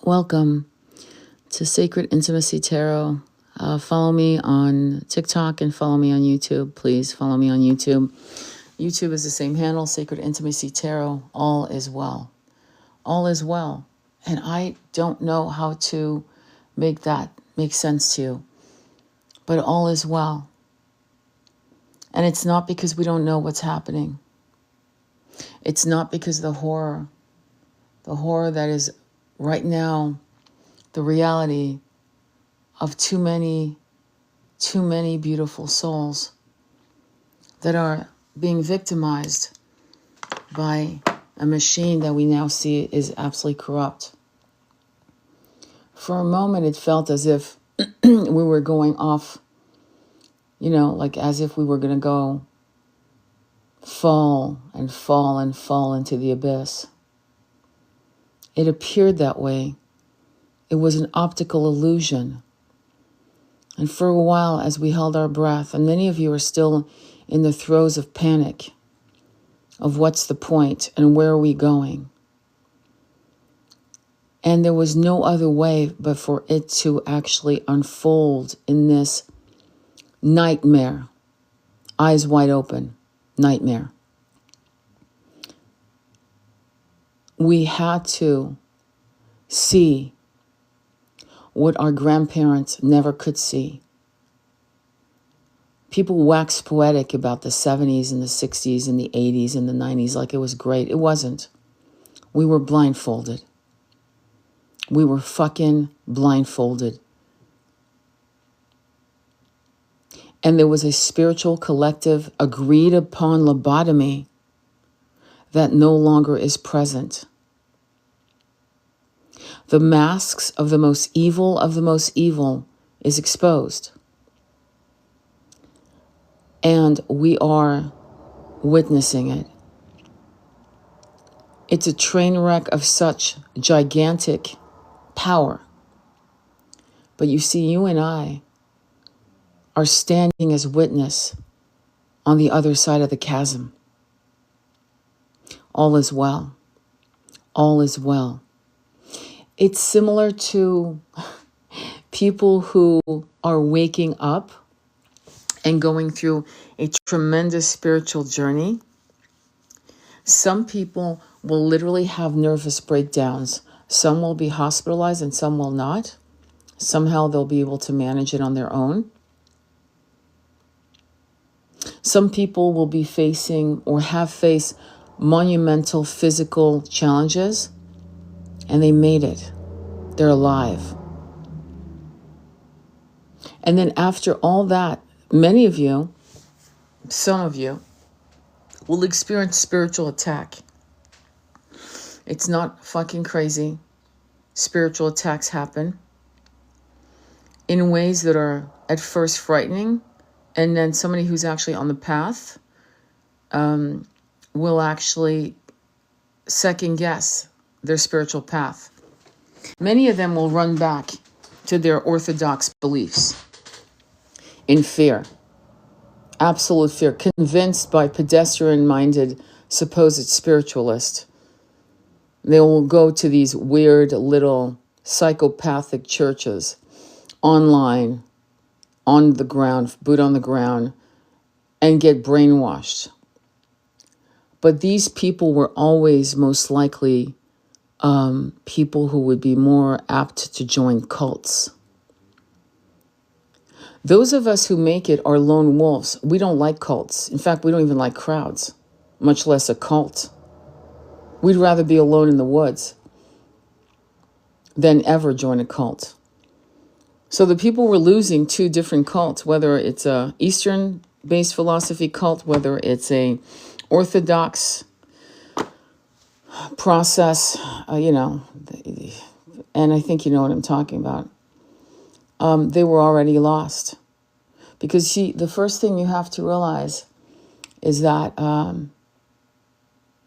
Welcome to Sacred Intimacy Tarot. Follow me on TikTok and follow me on YouTube. Please follow me on YouTube. YouTube is the same handle, Sacred Intimacy Tarot. All is well. All is well. And I don't know how to make that make sense to you, but all is well. And it's not because we don't know what's happening. It's not because the horror that is right now, the reality of too many beautiful souls that are being victimized by a machine that we now see is absolutely corrupt. For a moment, it felt as if we were going off, like as if we were going to go fall into the abyss. It appeared that way. It was an optical illusion. And for a while, as we held our breath, and many of you are still in the throes of panic, of what's the point and where are we going? And there was no other way but for it to actually unfold in this nightmare, eyes wide open, nightmare. We had to see what our grandparents never could see. People wax poetic about the 70s and the 60s and the 80s and the 90s like it was great. It wasn't. We were blindfolded. We were fucking blindfolded. And there was a spiritual collective agreed upon lobotomy that no longer is present. The masks of the most evil is exposed. And we are witnessing it. It's a train wreck of such gigantic power. But you see, you and I are standing as witness on the other side of the chasm. All is well. All is well. It's similar to people who are waking up and going through a tremendous spiritual journey. Some people will literally have nervous breakdowns. Some will be hospitalized and some will not. Somehow they'll be able to manage it on their own. Some people will be facing or have faced monumental physical challenges, and they made it. They're alive. And then after all that, many of you, some of you, will experience spiritual attack. It's not fucking crazy. Spiritual attacks happen in ways that are at first frightening, and then somebody who's actually on the path will actually second guess their spiritual path. Many of them will run back to their orthodox beliefs in fear, absolute fear, convinced by pedestrian-minded supposed spiritualists. They will go to these weird little psychopathic churches online, on the ground, boot on the ground, and get brainwashed. But these people were always most likely people who would be more apt to join cults. Those of us who make it are lone wolves. We don't like cults. In fact, we don't even like crowds, much less a cult. We'd rather be alone in the woods than ever join a cult. So the people were losing two different cults, whether it's a Eastern-based philosophy cult, whether it's a Orthodox process, and I think you know what I'm talking about. They were already lost. Because the first thing you have to realize is that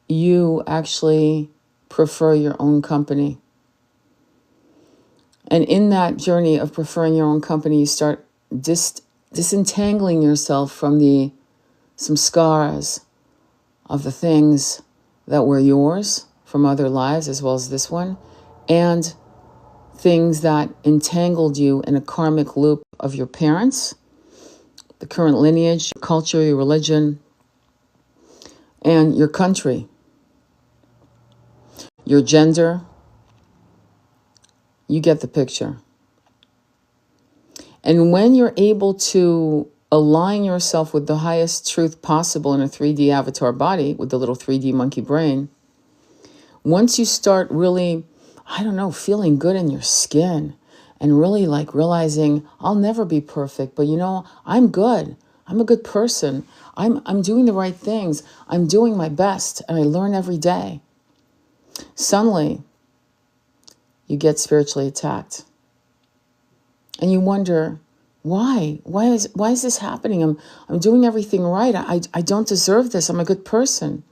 you actually prefer your own company. And in that journey of preferring your own company, you start disentangling yourself from some scars of the things that were yours from other lives as well as this one. And things that entangled you in a karmic loop of your parents, the current lineage, your culture, your religion, and your country, your gender. You get the picture. And when you're able to align yourself with the highest truth possible in a 3D avatar body with the little 3D monkey brain, once you start really, feeling good in your skin and really like realizing I'll never be perfect, but I'm good. I'm a good person. I'm doing the right things. I'm doing my best and I learn every day. Suddenly, you get spiritually attacked. And you wonder, why? Why is this happening? I'm doing everything right. I don't deserve this. I'm a good person.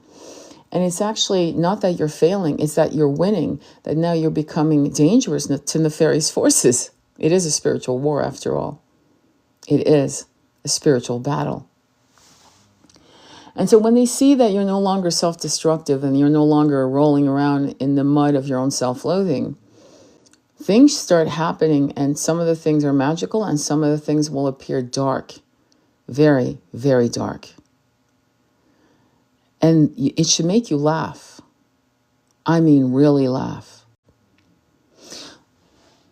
And it's actually not that you're failing, it's that you're winning, that now you're becoming dangerous to nefarious forces. It is a spiritual war after all. It is a spiritual battle. And so when they see that you're no longer self-destructive and you're no longer rolling around in the mud of your own self-loathing, things start happening, and some of the things are magical and some of the things will appear dark. Very, very dark. And it should make you laugh. I mean, really laugh.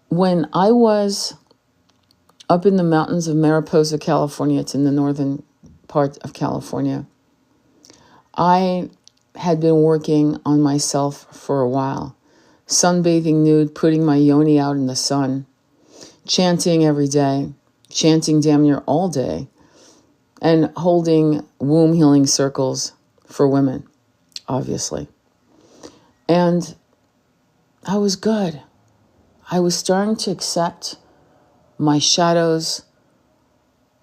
When I was up in the mountains of Mariposa, California, it's in the northern part of California, I had been working on myself for a while. Sunbathing nude, putting my yoni out in the sun, chanting every day, chanting damn near all day, and holding womb healing circles for women, obviously. And I was good. I was starting to accept my shadows,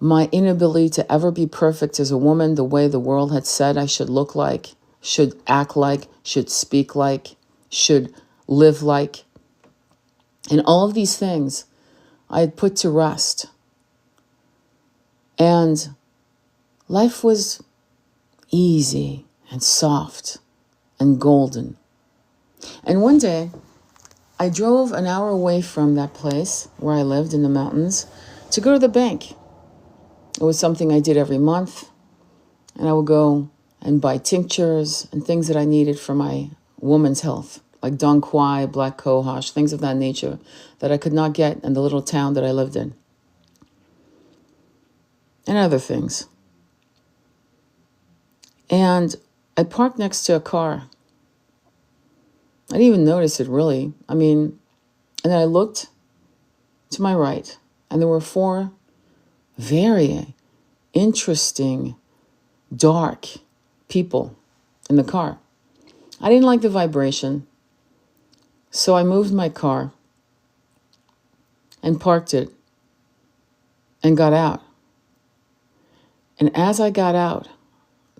my inability to ever be perfect as a woman the way the world had said I should look like, should act like, should speak like, should live like. And all of these things I had put to rest. And life was easy and soft and golden. And one day, I drove an hour away from that place where I lived in the mountains to go to the bank. It was something I did every month, and I would go and buy tinctures and things that I needed for my woman's health, like Dong Quai, black cohosh, things of that nature that I could not get in the little town that I lived in, and other things. And I parked next to a car. I didn't even notice it, really. And then I looked to my right, and there were 4 very interesting, dark people in the car. I didn't like the vibration, so I moved my car and parked it and got out. And as I got out,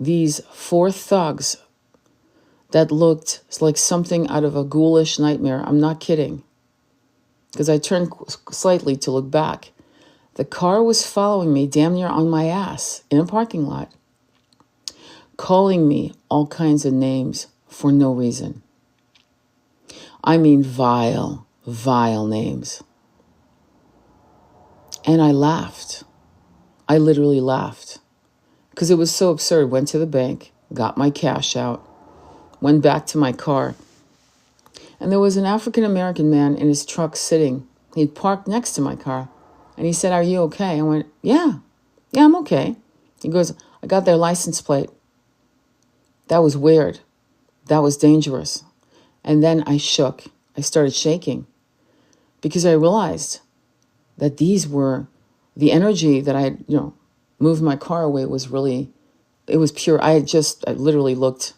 these 4 thugs that looked like something out of a ghoulish nightmare. I'm not kidding. Because I turned slightly to look back. The car was following me damn near on my ass in a parking lot, calling me all kinds of names for no reason. I mean, vile, vile names. And I laughed. I literally laughed. Because it was so absurd. Went to the bank, got my cash out, went back to my car, and there was an African-American man in his truck sitting. He'd parked next to my car, and he said, "Are you okay?" I went, yeah, I'm okay. He goes, "I got their license plate." That was weird. That was dangerous. And then I shook. I started shaking because I realized that these were the energy that I had, moved my car away was really, it was pure. I literally looked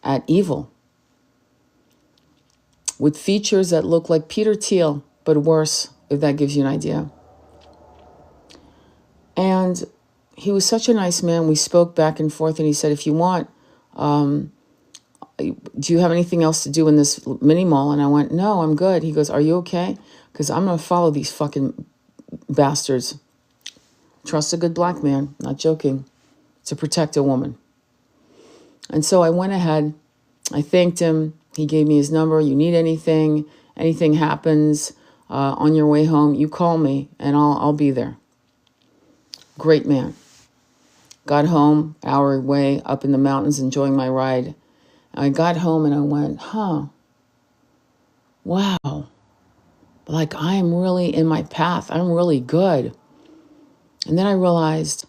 at evil with features that look like Peter Thiel, but worse, if that gives you an idea. And he was such a nice man. We spoke back and forth, and he said, "If you want, do you have anything else to do in this mini mall?" And I went, "No, I'm good." He goes, "Are you okay? Because I'm going to follow these fucking bastards." Trust a good black man, not joking, to protect a woman. And so I went ahead. I thanked him. He gave me his number. You need anything happens, on your way home, you call me and I'll be there. Great man. Got home, hour away, up in the mountains, enjoying my ride. I got home and I went, wow. Like, I'm really in my path. I'm really good. And then I realized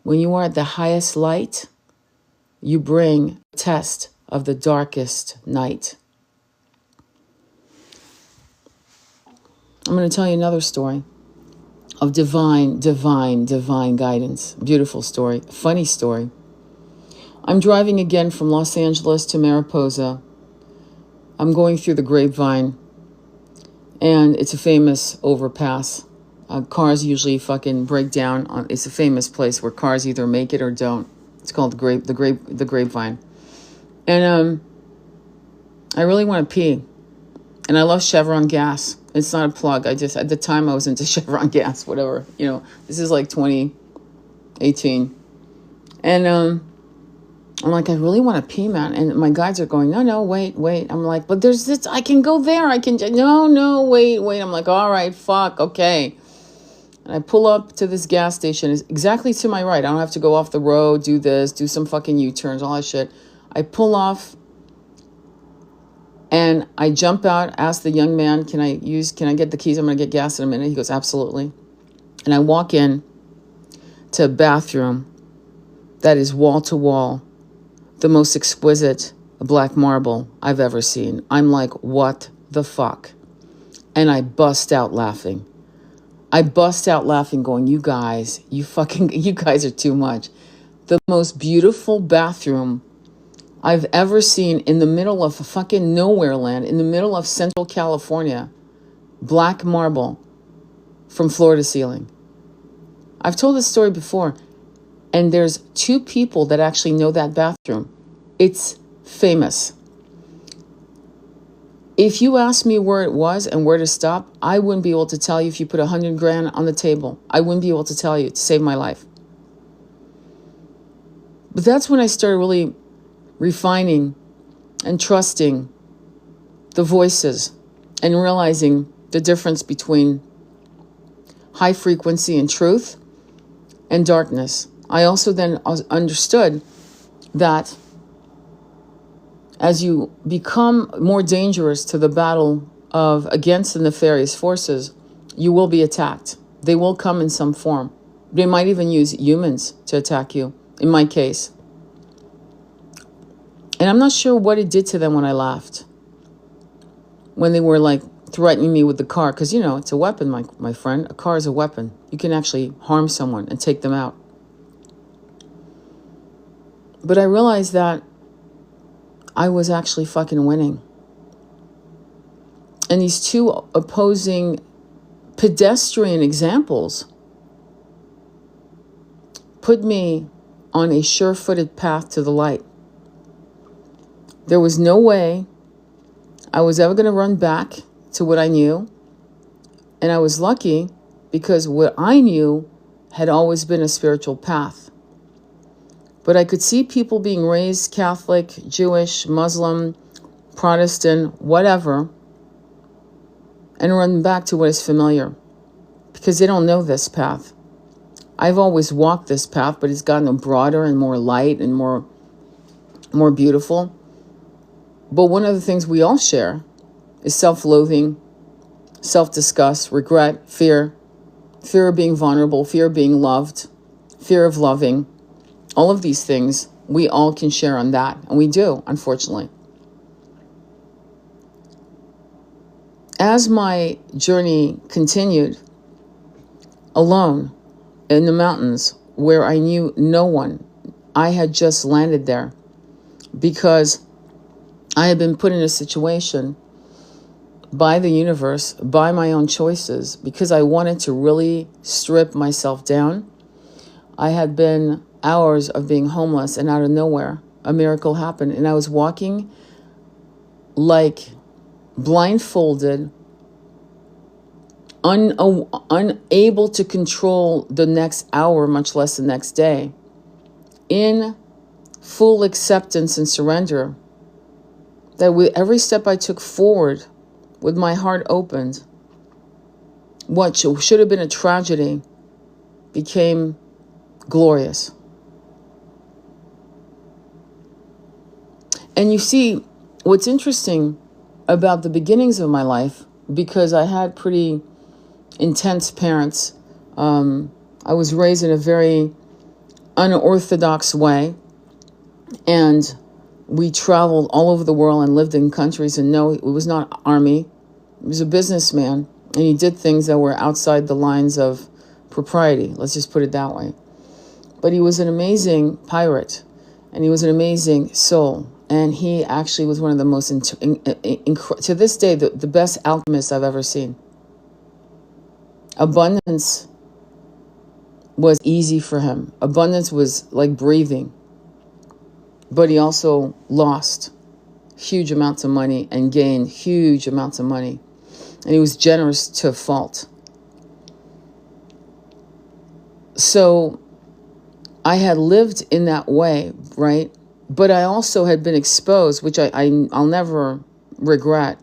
when you are at the highest light, you bring a test of the darkest night. I'm going to tell you another story of divine guidance. Beautiful story. Funny story. I'm driving again from Los Angeles to Mariposa. I'm going through the Grapevine, and it's a famous overpass. Cars usually fucking break down. It's a famous place where cars either make it or don't. It's called the Grapevine. And I really want to pee. And I love Chevron gas. It's not a plug. At the time I was into Chevron gas, whatever. This is like 2018. And I'm like, I really want to pee, man. And my guides are going, no, wait. I'm like, but there's this, I can go there. No, wait. I'm like, all right, fuck, okay. And I pull up to this gas station. It's exactly to my right. I don't have to go off the road, do this, do some fucking U-turns, all that shit. I pull off and I jump out, ask the young man, can I get the keys? I'm going to get gas in a minute. He goes, absolutely. And I walk in to a bathroom that is wall to wall, the most exquisite black marble I've ever seen. I'm like, what the fuck? And I bust out laughing. Going, you guys are too much. The most beautiful bathroom I've ever seen in the middle of fucking nowhere land, in the middle of Central California. Black marble from floor to ceiling. I've told this story before, and there's 2 people that actually know that bathroom. It's famous. If you asked me where it was and where to stop, I wouldn't be able to tell you. If you put $100,000 on the table, I wouldn't be able to tell you to save my life. But that's when I started really refining and trusting the voices and realizing the difference between high frequency and truth and darkness. I also then understood that as you become more dangerous to the battle against the nefarious forces, you will be attacked. They will come in some form. They might even use humans to attack you, in my case. And I'm not sure what it did to them when I laughed. When they were like threatening me with the car. Because, it's a weapon, my friend. A car is a weapon. You can actually harm someone and take them out. But I realized that I was actually fucking winning. And these 2 opposing pedestrian examples put me on a sure-footed path to the light. There was no way I was ever going to run back to what I knew. And I was lucky because what I knew had always been a spiritual path. But I could see people being raised Catholic, Jewish, Muslim, Protestant, whatever, and run back to what is familiar because they don't know this path. I've always walked this path, but it's gotten broader and more light and more beautiful. But one of the things we all share is self-loathing, self-disgust, regret, fear of being vulnerable, fear of being loved, fear of loving. All of these things, we all can share on that. And we do, unfortunately. As my journey continued, alone in the mountains where I knew no one, I had just landed there because I had been put in a situation by the universe, by my own choices, because I wanted to really strip myself down. I had been hours of being homeless, and out of nowhere, a miracle happened. And I was walking like blindfolded, unable to control the next hour, much less the next day, in full acceptance and surrender, that with every step I took forward, with my heart opened, what should have been a tragedy became glorious. And you see, what's interesting about the beginnings of my life, because I had pretty intense parents, I was raised in a very unorthodox way, and we traveled all over the world and lived in countries, and no, it was not army. He was a businessman, and he did things that were outside the lines of propriety. Let's just put it that way. But he was an amazing pirate, and he was an amazing soul. And he actually was one of the most, to this day, the best alchemists I've ever seen. Abundance was easy for him. Abundance was like breathing. But he also lost huge amounts of money and gained huge amounts of money. And he was generous to a fault. So I had lived in that way, right? But I also had been exposed, which I'll never regret,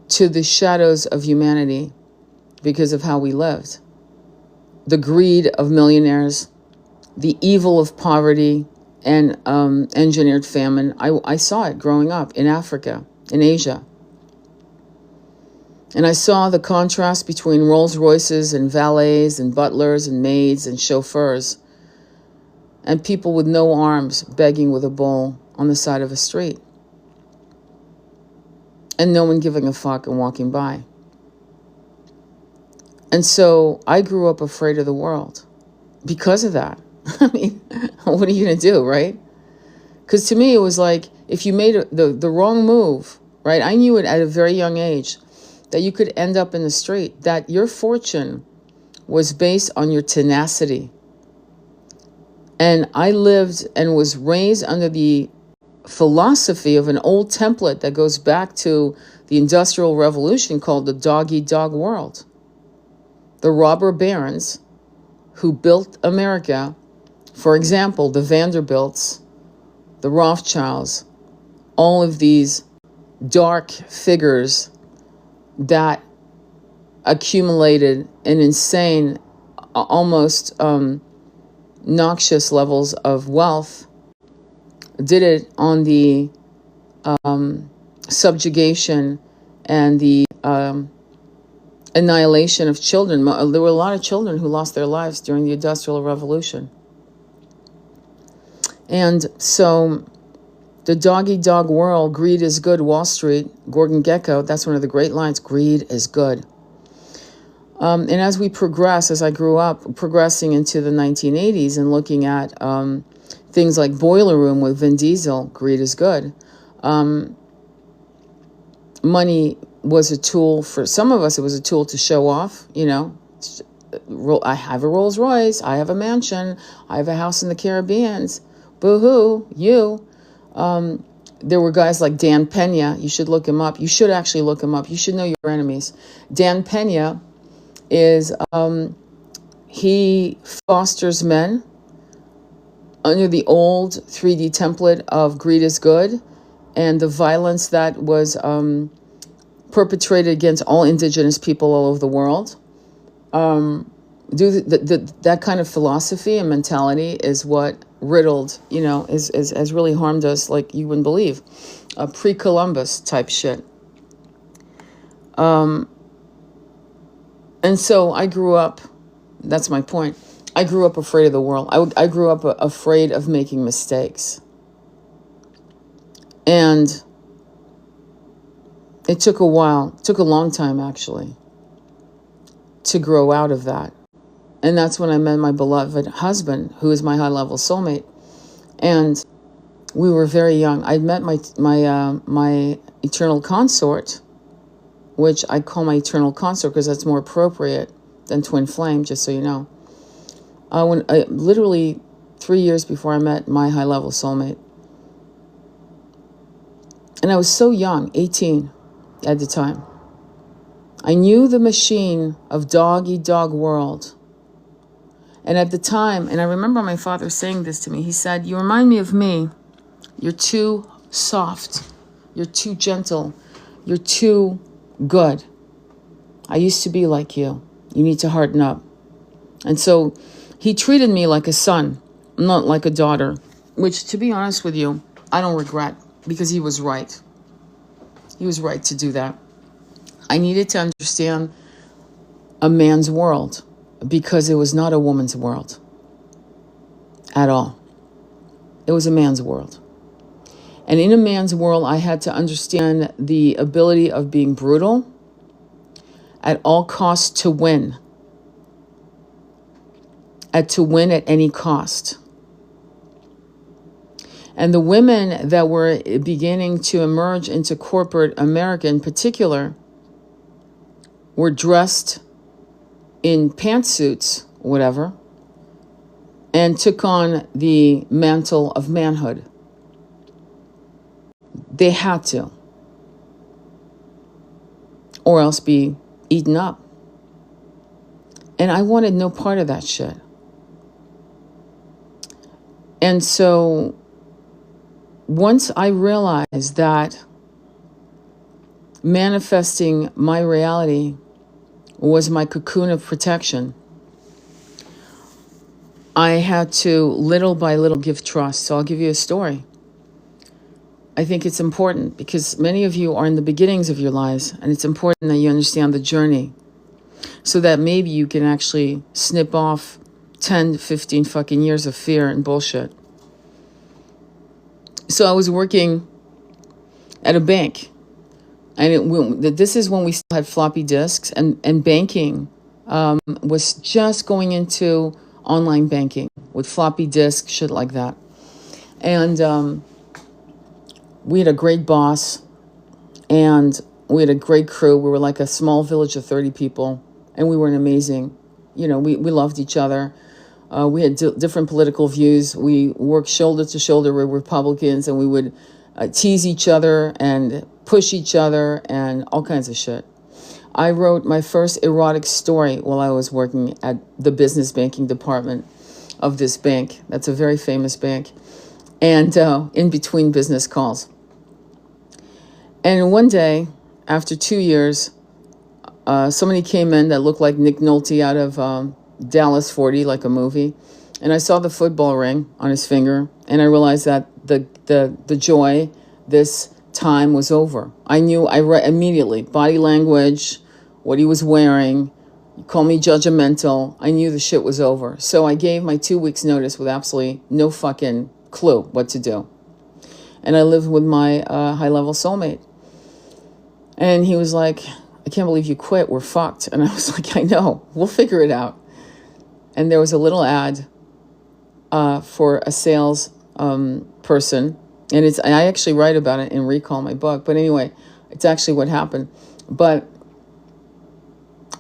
to the shadows of humanity because of how we lived. The greed of millionaires, the evil of poverty and engineered famine. I saw it growing up in Africa, in Asia. And I saw the contrast between Rolls Royces and valets and butlers and maids and chauffeurs and people with no arms begging with a bowl on the side of a street. And no one giving a fuck and walking by. And so I grew up afraid of the world because of that. I mean, what are you going to do, right? Because to me, it was like, if you made the wrong move, right? I knew it at a very young age that you could end up in the street, that your fortune was based on your tenacity. And I lived and was raised under the philosophy of an old template that goes back to the Industrial Revolution called the dog-eat-dog world. The robber barons who built America, for example, the Vanderbilts, the Rothschilds, all of these dark figures that accumulated an insane, almost noxious levels of wealth, did it on the subjugation and the annihilation of children. There were a lot of children who lost their lives during the Industrial Revolution. And so the dog-eat-dog world, greed is good, Wall Street, Gordon Gekko, that's one of the great lines, greed is good. And as we progress, as I grew up, progressing into the 1980s and looking at things like Boiler Room with Vin Diesel, greed is good. Money was a tool for some of us. It was a tool to show off. You know, I have a Rolls Royce. I have a mansion. I have a house in the Caribbean. Boo-hoo, you. There were guys like Dan Pena. You should look him up. You should actually look him up. You should know your enemies. Dan Pena is, he fosters men under the old 3D template of greed is good and the violence that was perpetrated against all indigenous people all over the world. That kind of philosophy and mentality is what riddled, you know, has really harmed us like you wouldn't believe. Pre-Columbus type shit. And so I grew up, that's my point, I grew up afraid of the world. I grew up afraid of making mistakes. And it took a while, it took a long time actually, to grow out of that. And that's when I met my beloved husband, who is my high-level soulmate. And we were very young. I met my eternal consort, which I call my eternal consort because that's more appropriate than twin flame, just so you know. Literally 3 years before I met my high-level soulmate. And I was so young, 18 at the time. I knew the machine of dog-eat-dog world. And at the time, and I remember my father saying this to me, he said, "You remind me of me. You're too soft. You're too gentle. You're too good. I used to be like you. You need to harden up. And so he treated me like a son, not like a daughter, which, to be honest with you, I don't regret, because he was right. He was right to do that. I needed to understand a man's world, because it was not a woman's world at all. It was a man's world. And in a man's world, I had to understand the ability of being brutal at all costs to win. To win at any cost. And the women that were beginning to emerge into corporate America in particular were dressed in pantsuits, whatever, and took on the mantle of manhood. They had to, or else be eaten up. And I wanted no part of that shit. And so once I realized that manifesting my reality was my cocoon of protection, I had to little by little give trust. So I'll give you a story. I think it's important because many of you are in the beginnings of your lives, and it's important that you understand the journey so that maybe you can actually snip off 10, 15 fucking years of fear and bullshit. So I was working at a bank, and this is when we still had floppy disks, and banking was just going into online banking with floppy disks, shit like that. And we had a great boss, and we had a great crew. We were like a small village of 30 people, and we were an amazing, we loved each other. We had different political views. We worked shoulder to shoulder with Republicans, and we would tease each other and push each other and all kinds of shit. I wrote my first erotic story while I was working at the business banking department of this bank. That's a very famous bank. And in between business calls. And one day, after 2 years, somebody came in that looked like Nick Nolte out of Dallas 40, like a movie. And I saw the football ring on his finger, and I realized that the joy, this time was over. I knew, I read immediately, body language, what he was wearing. You call me judgmental. I knew the shit was over. So I gave my 2 weeks notice with absolutely no fucking clue what to do. And I lived with my high-level soulmate. And he was like, I can't believe you quit. We're fucked. And I was like, I know. We'll figure it out. And there was a little ad for a sales person. And I actually write about it in Recall, my book. But anyway, it's actually what happened. But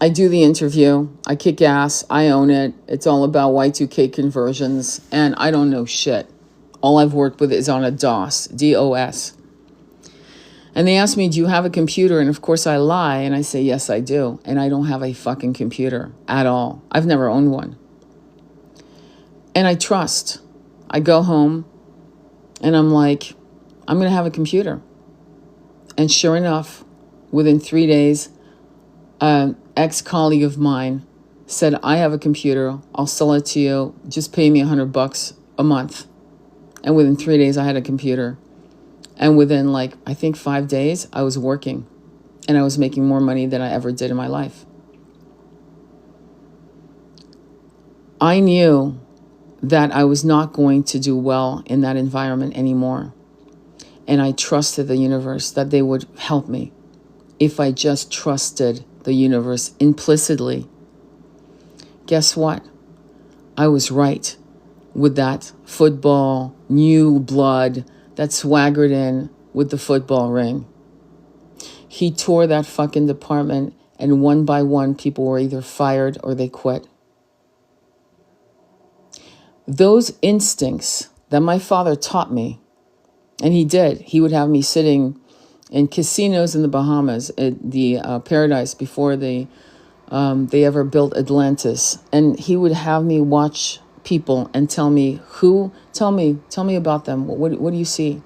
I do the interview. I kick ass. I own it. It's all about Y2K conversions. And I don't know shit. All I've worked with is on a DOS, D-O-S. And they asked me, do you have a computer? And of course I lie. And I say, yes, I do. And I don't have a fucking computer at all. I've never owned one. And I trust. I go home and I'm like, I'm going to have a computer. And sure enough, within 3 days, an ex-colleague of mine said, I have a computer. I'll sell it to you. Just pay me $100 a month. And within 3 days, I had a computer. And within I think 5 days, I was working. And I was making more money than I ever did in my life. I knew that I was not going to do well in that environment anymore. And I trusted the universe that they would help me if I just trusted the universe implicitly. Guess what? I was right with that football, new blood that swaggered in with the football ring. He tore that fucking department, and one by one, people were either fired or they quit. Those instincts that my father taught me, and he did, he would have me sitting in casinos in the Bahamas, at the Paradise before they ever built Atlantis. And he would have me watch people and tell me tell me about them. What do you see?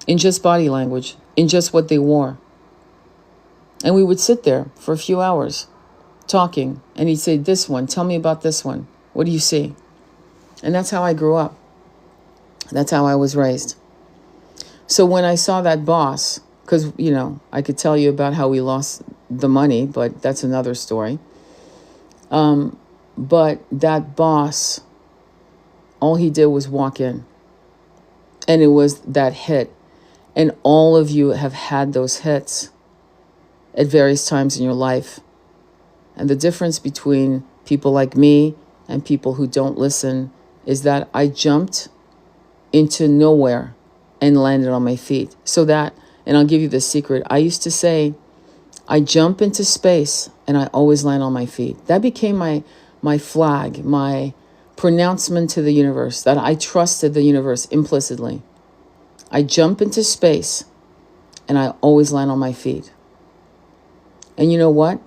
In just body language, in just what they wore. And we would sit there for a few hours talking. And he'd say, this one, tell me about this one. What do you see? And that's how I grew up. That's how I was raised. So when I saw that boss, because, I could tell you about how we lost the money, but that's another story. But that boss, all he did was walk in. And it was that hit. And all of you have had those hits at various times in your life. And the difference between people like me and people who don't listen is that I jumped into nowhere and landed on my feet. So that, and I'll give you the secret, I used to say, I jump into space and I always land on my feet. That became my flag, my pronouncement to the universe, that I trusted the universe implicitly. I jump into space and I always land on my feet. And you know what?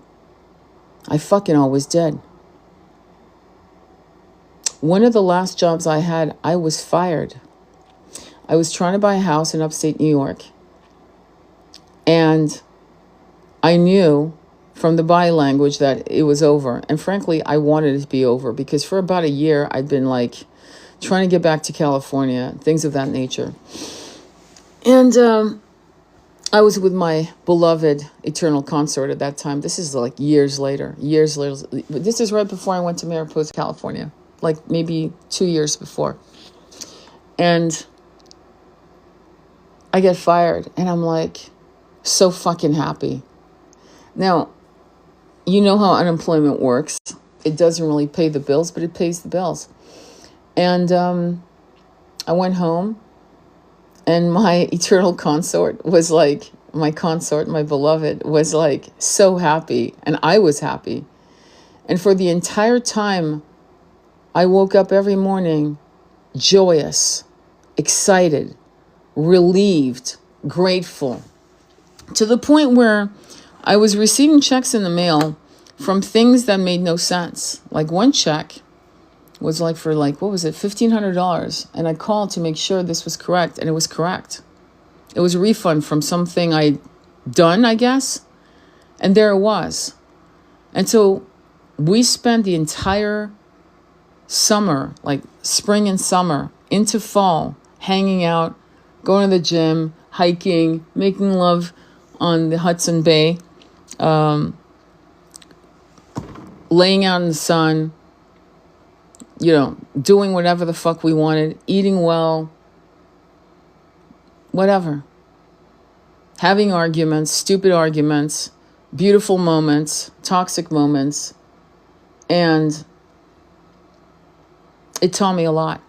I fucking always did. One of the last jobs I had, I was fired. I was trying to buy a house in upstate New York. And I knew from the body language that it was over. And frankly, I wanted it to be over because for about a year, I'd been trying to get back to California, things of that nature. And I was with my beloved eternal consort at that time. This is years later. This is right before I went to Mariposa, California, maybe 2 years before. And I get fired and I'm so fucking happy. Now, you know how unemployment works. It doesn't really pay the bills, but it pays the bills. And I went home and my eternal consort was my beloved was so happy. And I was happy. And for the entire time, I woke up every morning joyous, excited, relieved, grateful, to the point where I was receiving checks in the mail from things that made no sense. One check was for what was it, $1,500. And I called to make sure this was correct, and it was correct. It was a refund from something I'd done, I guess. And there it was. And so we spent the entire summer, spring and summer, into fall, hanging out, going to the gym, hiking, making love on the Hudson Bay, laying out in the sun, doing whatever the fuck we wanted, eating well, whatever. Having arguments, stupid arguments, beautiful moments, toxic moments. And it taught me a lot.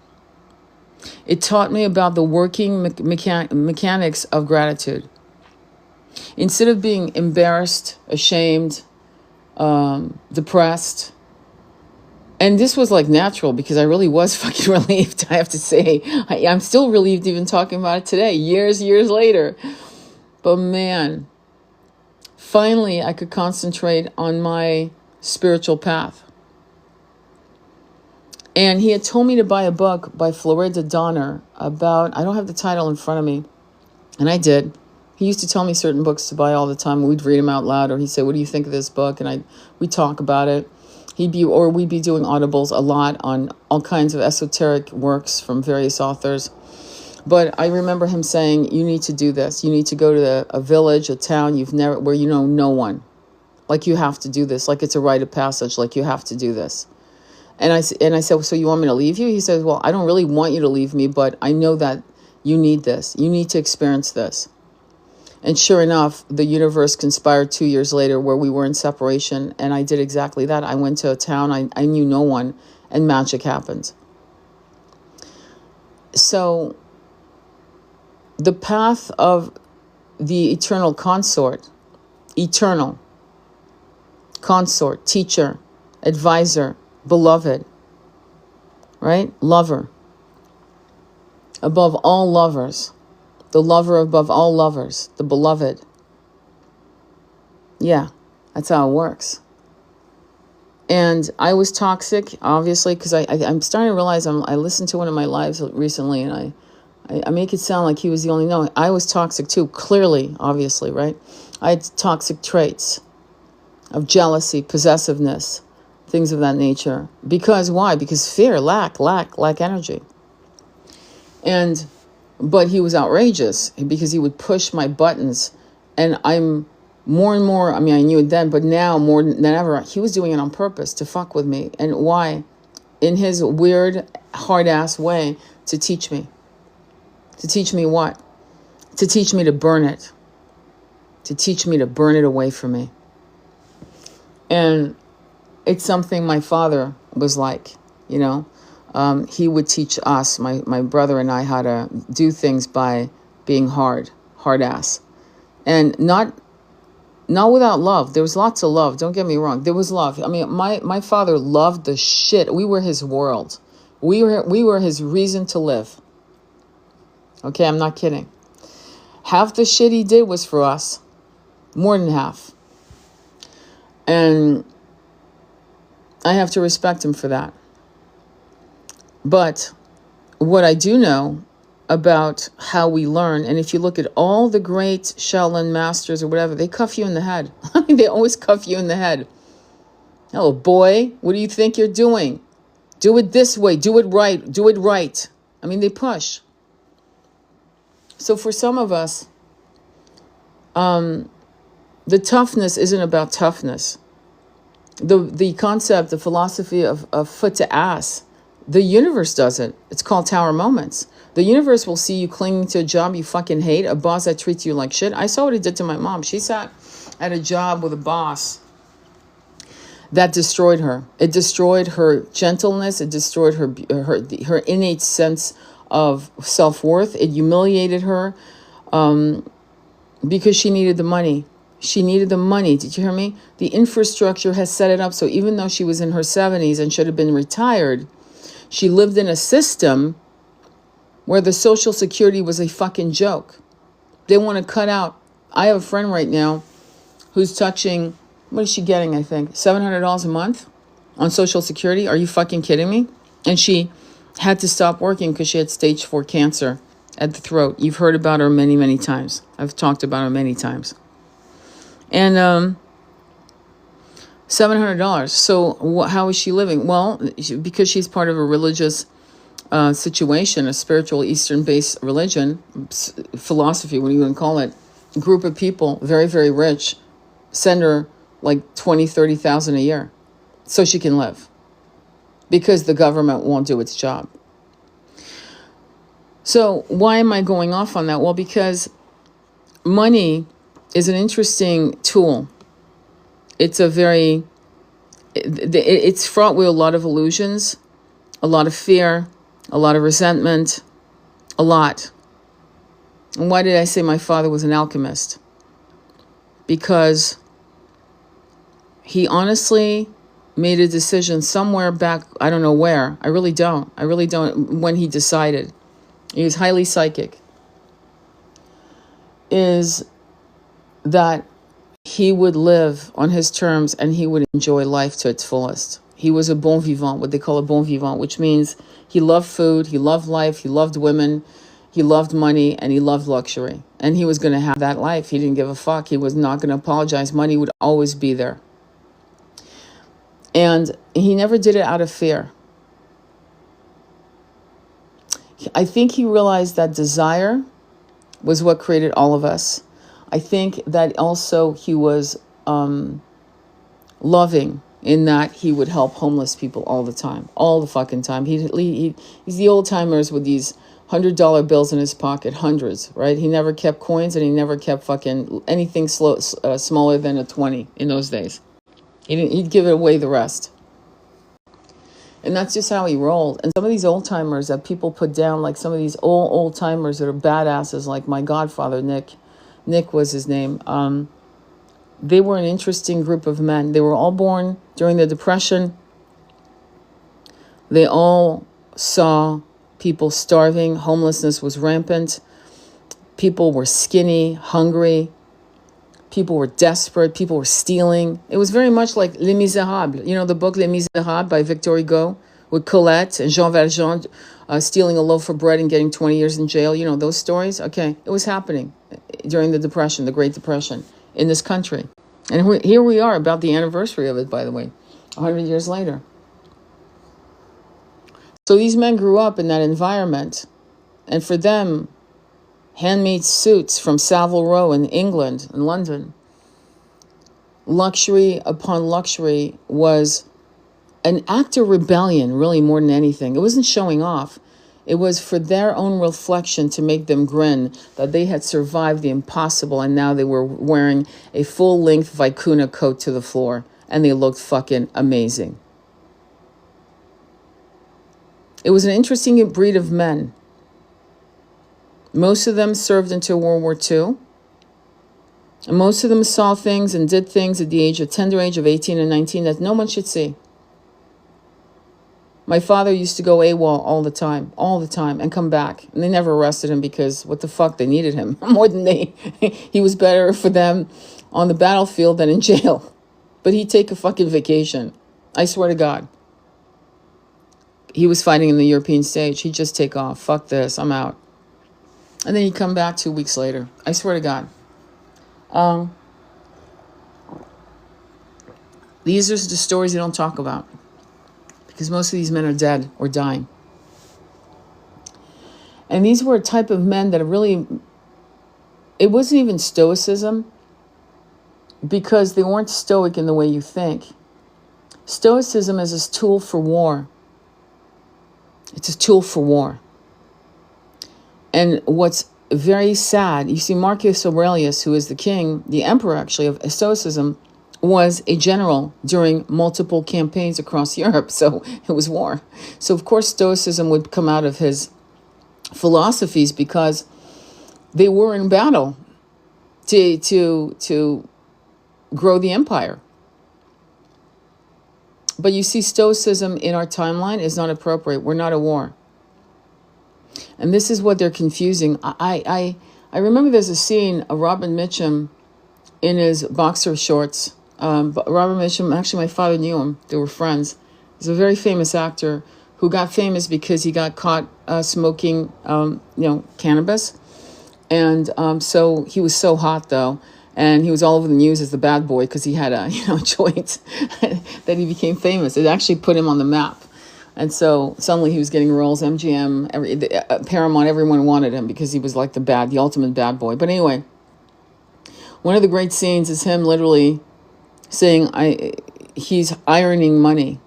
It taught me about the working mechanics of gratitude. Instead of being embarrassed, ashamed, depressed, and this was natural because I really was fucking relieved, I have to say. I'm still relieved even talking about it today, years later. But man, finally I could concentrate on my spiritual path. And he had told me to buy a book by Florida Donner about, I don't have the title in front of me, and I did. He used to tell me certain books to buy all the time. We'd read them out loud, or he'd say, what do you think of this book? And we'd talk about it. We'd be doing audibles a lot on all kinds of esoteric works from various authors. But I remember him saying, you need to do this. You need to go to a village, a town where you know no one. You have to do this. It's a rite of passage. You have to do this. And I said, well, so you want me to leave you? He says, well, I don't really want you to leave me, but I know that you need this. You need to experience this. And sure enough, the universe conspired 2 years later where we were in separation. And I did exactly that. I went to a town, I knew no one, and magic happened. So the path of the eternal consort, teacher, advisor, beloved, right? Lover. Above all lovers. The lover above all lovers. The beloved. Yeah, that's how it works. And I was toxic, obviously, because I'm starting to realize I listened to one of my lives recently, and I make it sound like he was the only. No, I was toxic too, clearly, obviously, right? I had toxic traits of jealousy, possessiveness, things of that nature. Because why? Because fear, lack energy. But he was outrageous because he would push my buttons. And I'm more and more, I mean, I knew it then, but now more than ever, he was doing it on purpose to fuck with me. And why? In his weird, hard-ass way, to teach me. To teach me what? To teach me to burn it. To teach me to burn it away from me. And it's something my father was like, you know. He would teach us, my brother and I, how to do things by being hard ass. And not without love. There was lots of love. Don't get me wrong. There was love. I mean, my father loved the shit. We were his world. We were his reason to live. Okay, I'm not kidding. Half the shit he did was for us. More than half. And I have to respect him for that. But what I do know about how we learn, and if you look at all the great Shaolin masters or whatever, they cuff you in the head. I mean, they always cuff you in the head. Oh, boy, what do you think you're doing? Do it this way. Do it right. Do it right. I mean, they push. So for some of us, the toughness isn't about toughness. The concept, the philosophy of foot to ass, the universe does it. It's called tower moments. The universe will see you clinging to a job you fucking hate, a boss that treats you like shit. I saw what it did to my mom. She sat at a job with a boss that destroyed her. It destroyed her gentleness. It destroyed her innate sense of self-worth. It humiliated her because she needed the money. She needed the money. Did you hear me? The infrastructure has set it up so even though she was in her 70s and should have been retired, she lived in a system where the Social Security was a fucking joke. They want to cut out. I have a friend right now who's touching, what is she getting, I think? $700 a month on Social Security? Are you fucking kidding me? And she had to stop working because she had stage 4 cancer at the throat. You've heard about her many, many times. I've talked about her many times. And $700. So how is she living? Well, because she's part of a religious situation, a spiritual Eastern-based religion, philosophy, what do you want to call it? A group of people, very, very rich, send her like 20, 30,000 a year so she can live because the government won't do its job. So why am I going off on that? Well, because money is an interesting tool. It's it's fraught with a lot of illusions, a lot of fear, a lot of resentment, a lot. And why did I say my father was an alchemist? Because he honestly made a decision somewhere back, I don't know where. I really don't, when he decided. He was highly psychic. Is that he would live on his terms and he would enjoy life to its fullest. He was a bon vivant, what they call a bon vivant, which means he loved food, he loved life, he loved women, he loved money, and he loved luxury. And he was going to have that life. He didn't give a fuck. He was not going to apologize. Money would always be there. And he never did it out of fear. I think he realized that desire was what created all of us. I think that also he was loving in that he would help homeless people all the time, all the fucking time. He's the old timers with these $100 bills in his pocket, hundreds, right? He never kept coins and he never kept fucking anything smaller than a 20 in those days. He'd give it away the rest. And that's just how he rolled. And some of these old timers that people put down, like some of these old timers that are badasses, like my godfather, Nick was his name. They were an interesting group of men. They were all born during the Depression. They all saw people starving. Homelessness was rampant. People were skinny, hungry. People were desperate. People were stealing. It was very much like Les Miserables. You know the book Les Miserables by Victor Hugo with Colette and Jean Valjean stealing a loaf of bread and getting 20 years in jail. You know those stories? Okay, it was happening during the Depression, the Great Depression. in this country. And here we are, about the anniversary of it, by the way, 100 years later. So these men grew up in that environment, and for them, handmade suits from Savile Row in England and London, luxury upon luxury, was an act of rebellion, really, more than anything. It wasn't showing off. It was for their own reflection, to make them grin that they had survived the impossible, and now they were wearing a full-length vicuna coat to the floor, and they looked fucking amazing. It was an interesting breed of men. Most of them served into World War II. And most of them saw things and did things at the tender age of 18 and 19 that no one should see. My father used to go AWOL all the time, and come back. And they never arrested him because what the fuck, they needed him more than he was better for them on the battlefield than in jail. But he'd take a fucking vacation. I swear to God. He was fighting in the European stage. He'd just take off. Fuck this, I'm out. And then he'd come back 2 weeks later. I swear to God. These are the stories you don't talk about, because most of these men are dead or dying. And these were a type of men that really, it wasn't even stoicism, because they weren't stoic in the way you think. Stoicism is a tool for war. It's a tool for war. And what's very sad, you see, Marcus Aurelius, who is the king, the emperor actually of Stoicism, was a general during multiple campaigns across Europe. So it was war. So of course Stoicism would come out of his philosophies, because they were in battle to grow the empire. But you see, Stoicism in our timeline is not appropriate. We're not at war. And this is what they're confusing. I remember there's a scene of Robin Mitchum in his boxer shorts. Robin Mitchum, actually my father knew him. They were friends. He's a very famous actor who got famous because he got caught smoking, cannabis. And so he was so hot, though. And he was all over the news as the bad boy because he had a, joint that he became famous. It actually put him on the map. And so suddenly he was getting roles, MGM, Paramount, everyone wanted him because he was like the ultimate bad boy. But anyway, one of the great scenes is him literally saying, he's ironing money.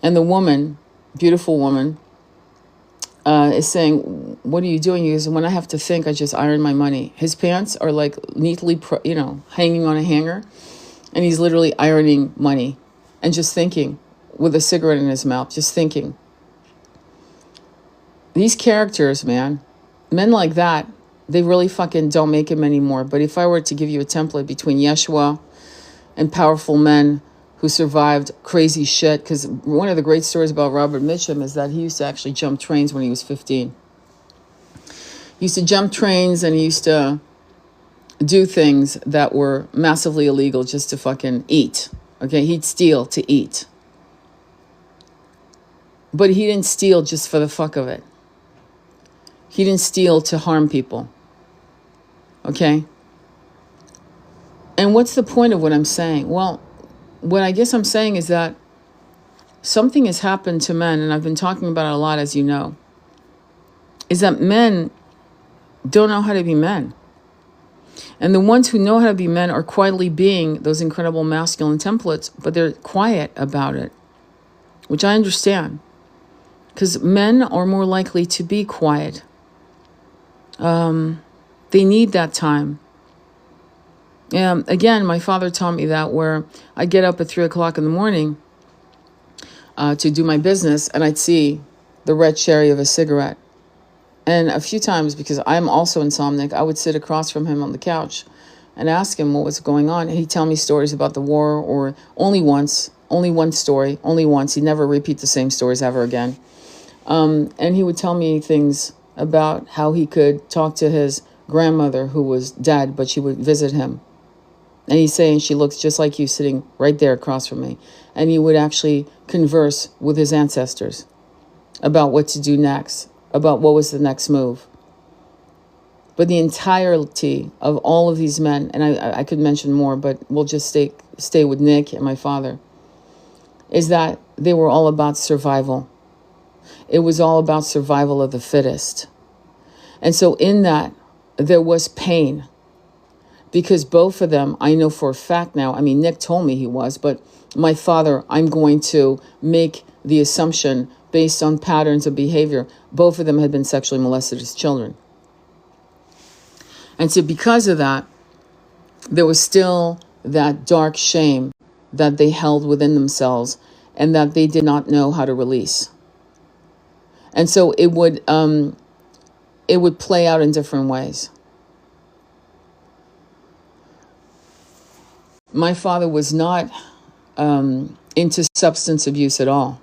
And the woman, beautiful woman, is saying, what are you doing? He goes, when I have to think, I just iron my money. His pants are like neatly, hanging on a hanger. And he's literally ironing money and just thinking, with a cigarette in his mouth, just thinking. These characters, men like that, they really fucking don't make him anymore. But if I were to give you a template between Yeshua and powerful men who survived crazy shit, because one of the great stories about Robert Mitchum is that he used to actually jump trains when he was 15. He used to jump trains, and he used to do things that were massively illegal just to fucking eat. Okay, he'd steal to eat. But he didn't steal just for the fuck of it. He didn't steal to harm people. Okay? And what's the point of what I'm saying? Well, what I guess I'm saying is that something has happened to men, and I've been talking about it a lot, as you know, is that men don't know how to be men. And the ones who know how to be men are quietly being those incredible masculine templates, but they're quiet about it, which I understand. Because men are more likely to be quiet. They need that time. Again, my father taught me that, where I get up at 3 o'clock in the morning to do my business, and I'd see the red cherry of a cigarette. And a few times, because I'm also insomniac, I would sit across from him on the couch and ask him what was going on. And he'd tell me stories about the war, or only one story, only once. He'd never repeat the same stories ever again. And he would tell me things about how he could talk to his grandmother who was dead, but she would visit him. And he's saying, she looks just like you, sitting right there across from me. And he would actually converse with his ancestors about what to do next, about what was the next move. But the entirety of all of these men, and I could mention more, but we'll just stay with Nick and my father, is that they were all about survival. It was all about survival of the fittest. And so in that, there was pain. Because both of them, I know for a fact now, I mean, Nick told me he was, but my father, I'm going to make the assumption based on patterns of behavior, both of them had been sexually molested as children. And so because of that, there was still that dark shame that they held within themselves and that they did not know how to release. And so it would play out in different ways. My father was not into substance abuse at all.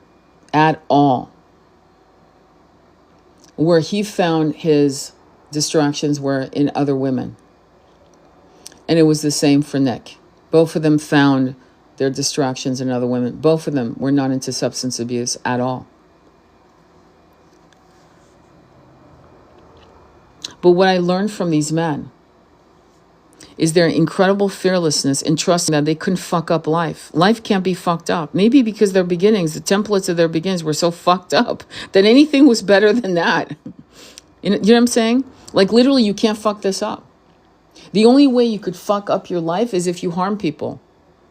Where he found his distractions were in other women. And it was the same for Nick. Both of them found their distractions in other women. Both of them were not into substance abuse at all. But what I learned from these men is their incredible fearlessness in trusting that they couldn't fuck up life. Life can't be fucked up. Maybe because their beginnings, the templates of their beginnings were so fucked up that anything was better than that. You know what I'm saying? Like literally you can't fuck this up. The only way you could fuck up your life is if you harm people.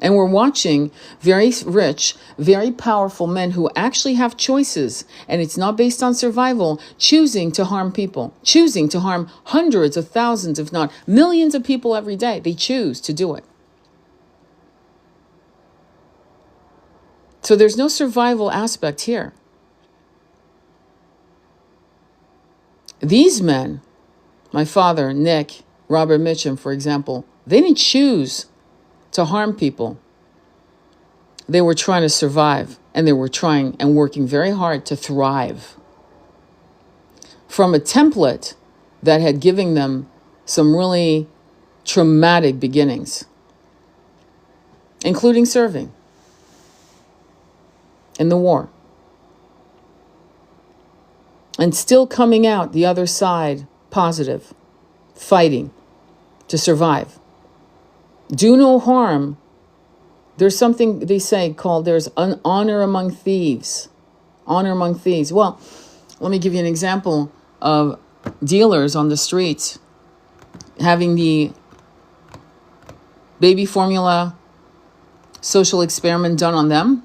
And we're watching very rich, very powerful men who actually have choices, and it's not based on survival, choosing to harm people, choosing to harm hundreds of thousands, if not millions of people every day. They choose to do it. So there's no survival aspect here. These men, my father, Nick, Robert Mitchum, for example, they didn't choose to harm people. They were trying to survive, and they were trying and working very hard to thrive from a template that had given them some really traumatic beginnings, including serving in the war and still coming out the other side positive, fighting to survive. Do no harm. There's something they say called there's an honor among thieves. Honor among thieves. Well, let me give you an example of dealers on the streets having the baby formula social experiment done on them.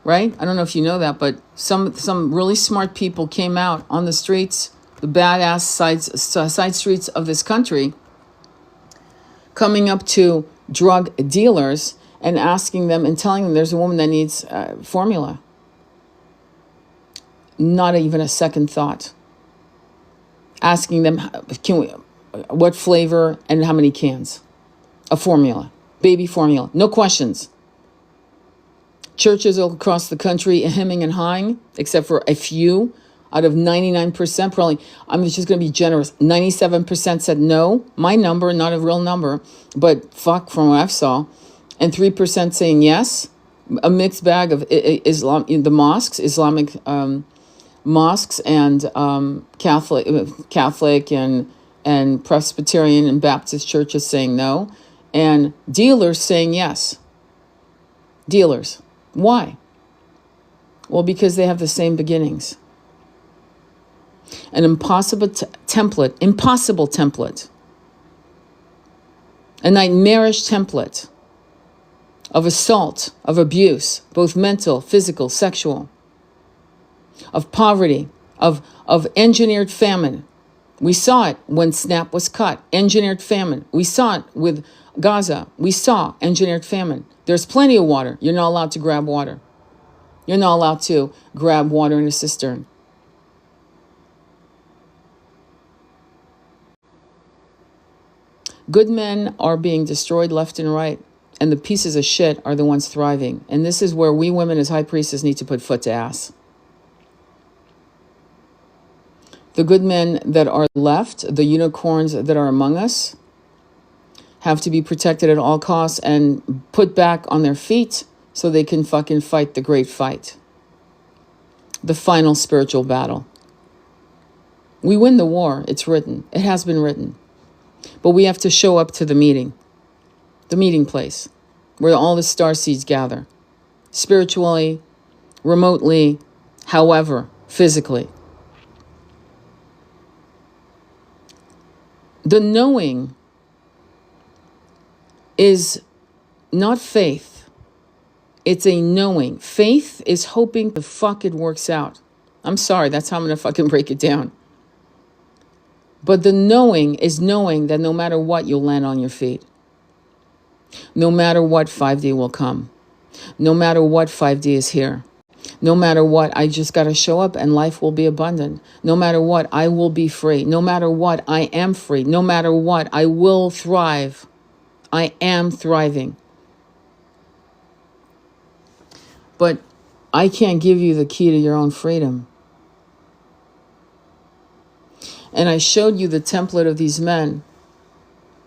Right? I don't know if you know that, but some really smart people came out on the streets, the badass side streets of this country, coming up to drug dealers and asking them and telling them there's a woman that needs formula. Not even a second thought. Asking them, what flavor and how many cans of formula, baby formula, no questions. Churches all across the country hemming and hawing, except for a few out of 99%, probably, I'm just going to be generous, 97% said no, my number, not a real number, but fuck from what I've saw, and 3% saying yes, a mixed bag of Islam, the mosques, Islamic mosques and Catholic and Presbyterian and Baptist churches saying no, and dealers saying yes. Dealers. Why? Well, because they have the same beginnings. An impossible template, a nightmarish template of assault, of abuse, both mental, physical, sexual, of poverty, of engineered famine. We saw it when SNAP was cut, engineered famine. We saw it with Gaza. We saw engineered famine. There's plenty of water. You're not allowed to grab water. You're not allowed to grab water in a cistern. Good men are being destroyed left and right, and the pieces of shit are the ones thriving. And this is where we women as high priestess need to put foot to ass. The good men that are left, the unicorns that are among us, have to be protected at all costs and put back on their feet so they can fucking fight the great fight. The final spiritual battle. We win the war. It's written. It has been written. But we have to show up to the meeting place, where all the starseeds gather, spiritually, remotely, however, physically. The knowing is not faith. It's a knowing. Faith is hoping the fuck it works out. I'm sorry, that's how I'm going to fucking break it down. But the knowing is knowing that no matter what, you'll land on your feet. No matter what, 5D will come. No matter what, 5D is here. No matter what, I just got to show up and life will be abundant. No matter what, I will be free. No matter what, I am free. No matter what, I will thrive. I am thriving. But I can't give you the key to your own freedom. And I showed you the template of these men.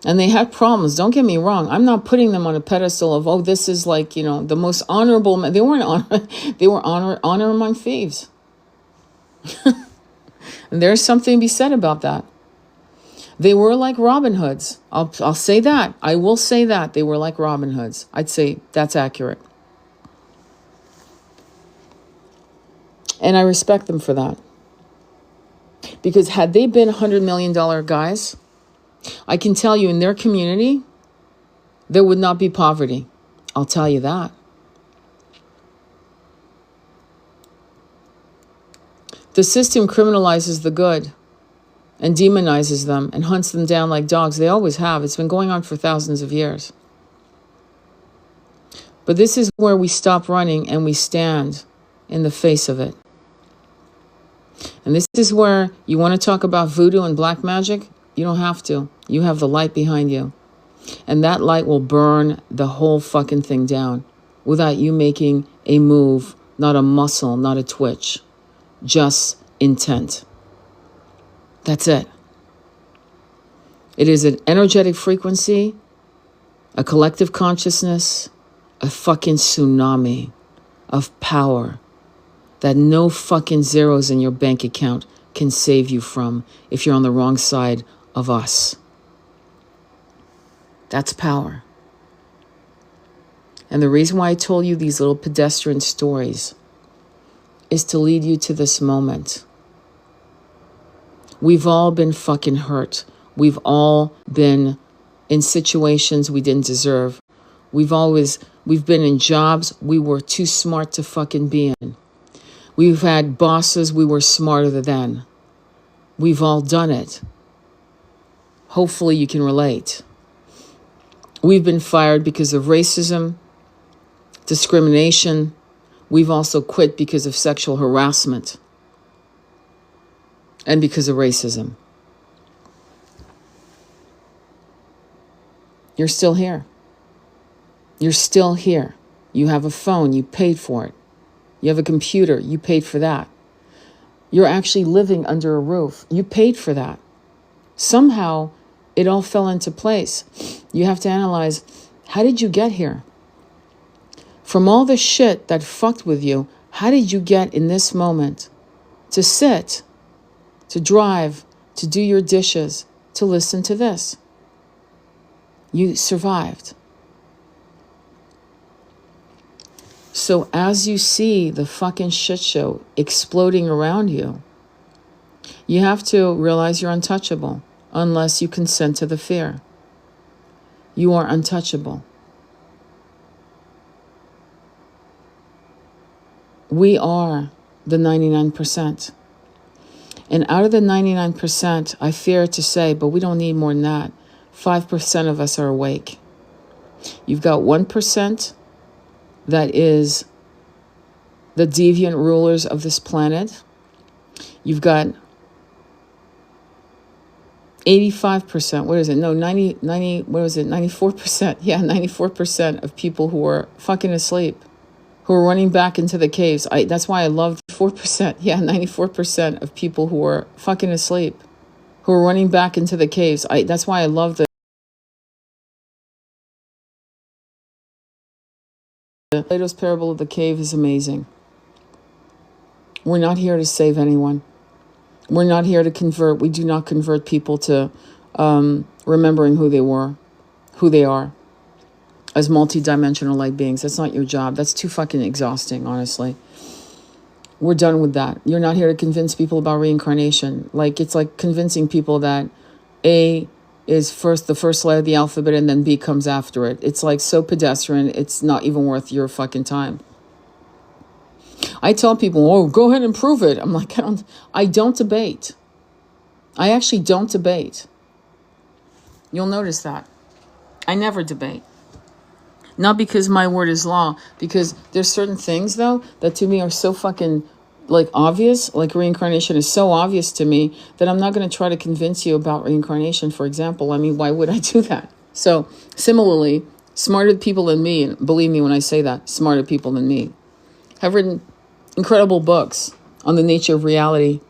And they had problems. Don't get me wrong. I'm not putting them on a pedestal of, oh, this is like, the most honorable men. They weren't honor. They were honor among thieves. And there's something to be said about that. They were like Robin Hoods. I'll say that. I will say that. They were like Robin Hoods. I'd say that's accurate. And I respect them for that. Because had they been $100 million guys, I can tell you in their community, there would not be poverty. I'll tell you that. The system criminalizes the good and demonizes them and hunts them down like dogs. They always have. It's been going on for thousands of years. But this is where we stop running and we stand in the face of it. And this is where you want to talk about voodoo and black magic. You don't have to. You have the light behind you. And that light will burn the whole fucking thing down without you making a move, not a muscle, not a twitch. Just intent. That's it. It is an energetic frequency, a collective consciousness, a fucking tsunami of power that no fucking zeros in your bank account can save you from if you're on the wrong side of us. That's power. And the reason why I told you these little pedestrian stories is to lead you to this moment. We've all been fucking hurt. We've all been in situations we didn't deserve. We've been in jobs we were too smart to fucking be in. We've had bosses we were smarter than. We've all done it. Hopefully you can relate. We've been fired because of racism, discrimination. We've also quit because of sexual harassment and because of racism. You're still here. You're still here. You have a phone, you paid for it. You have a computer, you paid for that. You're actually living under a roof. You paid for that. Somehow it all fell into place. You have to analyze, how did you get here? From all the shit that fucked with you, how did you get in this moment to sit, to drive, to do your dishes, to listen to this? You survived. So as you see the fucking shit show exploding around you, you have to realize you're untouchable unless you consent to the fear. You are untouchable. We are the 99%. And out of the 99%, I fear to say, but we don't need more than that, 5% of us are awake. You've got 1% that is the deviant rulers of this planet. You've got 85%, what is it? No, 90, what was it? 94%. Yeah, 94% of people who are fucking asleep, who are running back into the caves. That's why I love 4%. Yeah, 94% of people who are fucking asleep, who are running back into the caves. That's why I love the Plato's parable of the cave is amazing. We're not here to save anyone. We're not here to convert. We do not convert people to remembering who they are as multidimensional light beings. That's not your job. That's too fucking exhausting, honestly. We're done with that. You're not here to convince people about reincarnation. Like, it's like convincing people that A is the first letter of the alphabet, and then B comes after it. It's like so pedestrian, it's not even worth your fucking time. I tell people, oh, go ahead and prove it. I'm like, I don't debate. I actually don't debate. You'll notice that. I never debate. Not because my word is law, because there's certain things, though, that to me are so fucking, like, obvious. Like, reincarnation is so obvious to me that I'm not going to try to convince you about reincarnation, for example. I mean, why would I do that? So, similarly, smarter people than me, and believe me when I say that, smarter people than me, have written incredible books on the nature of reality,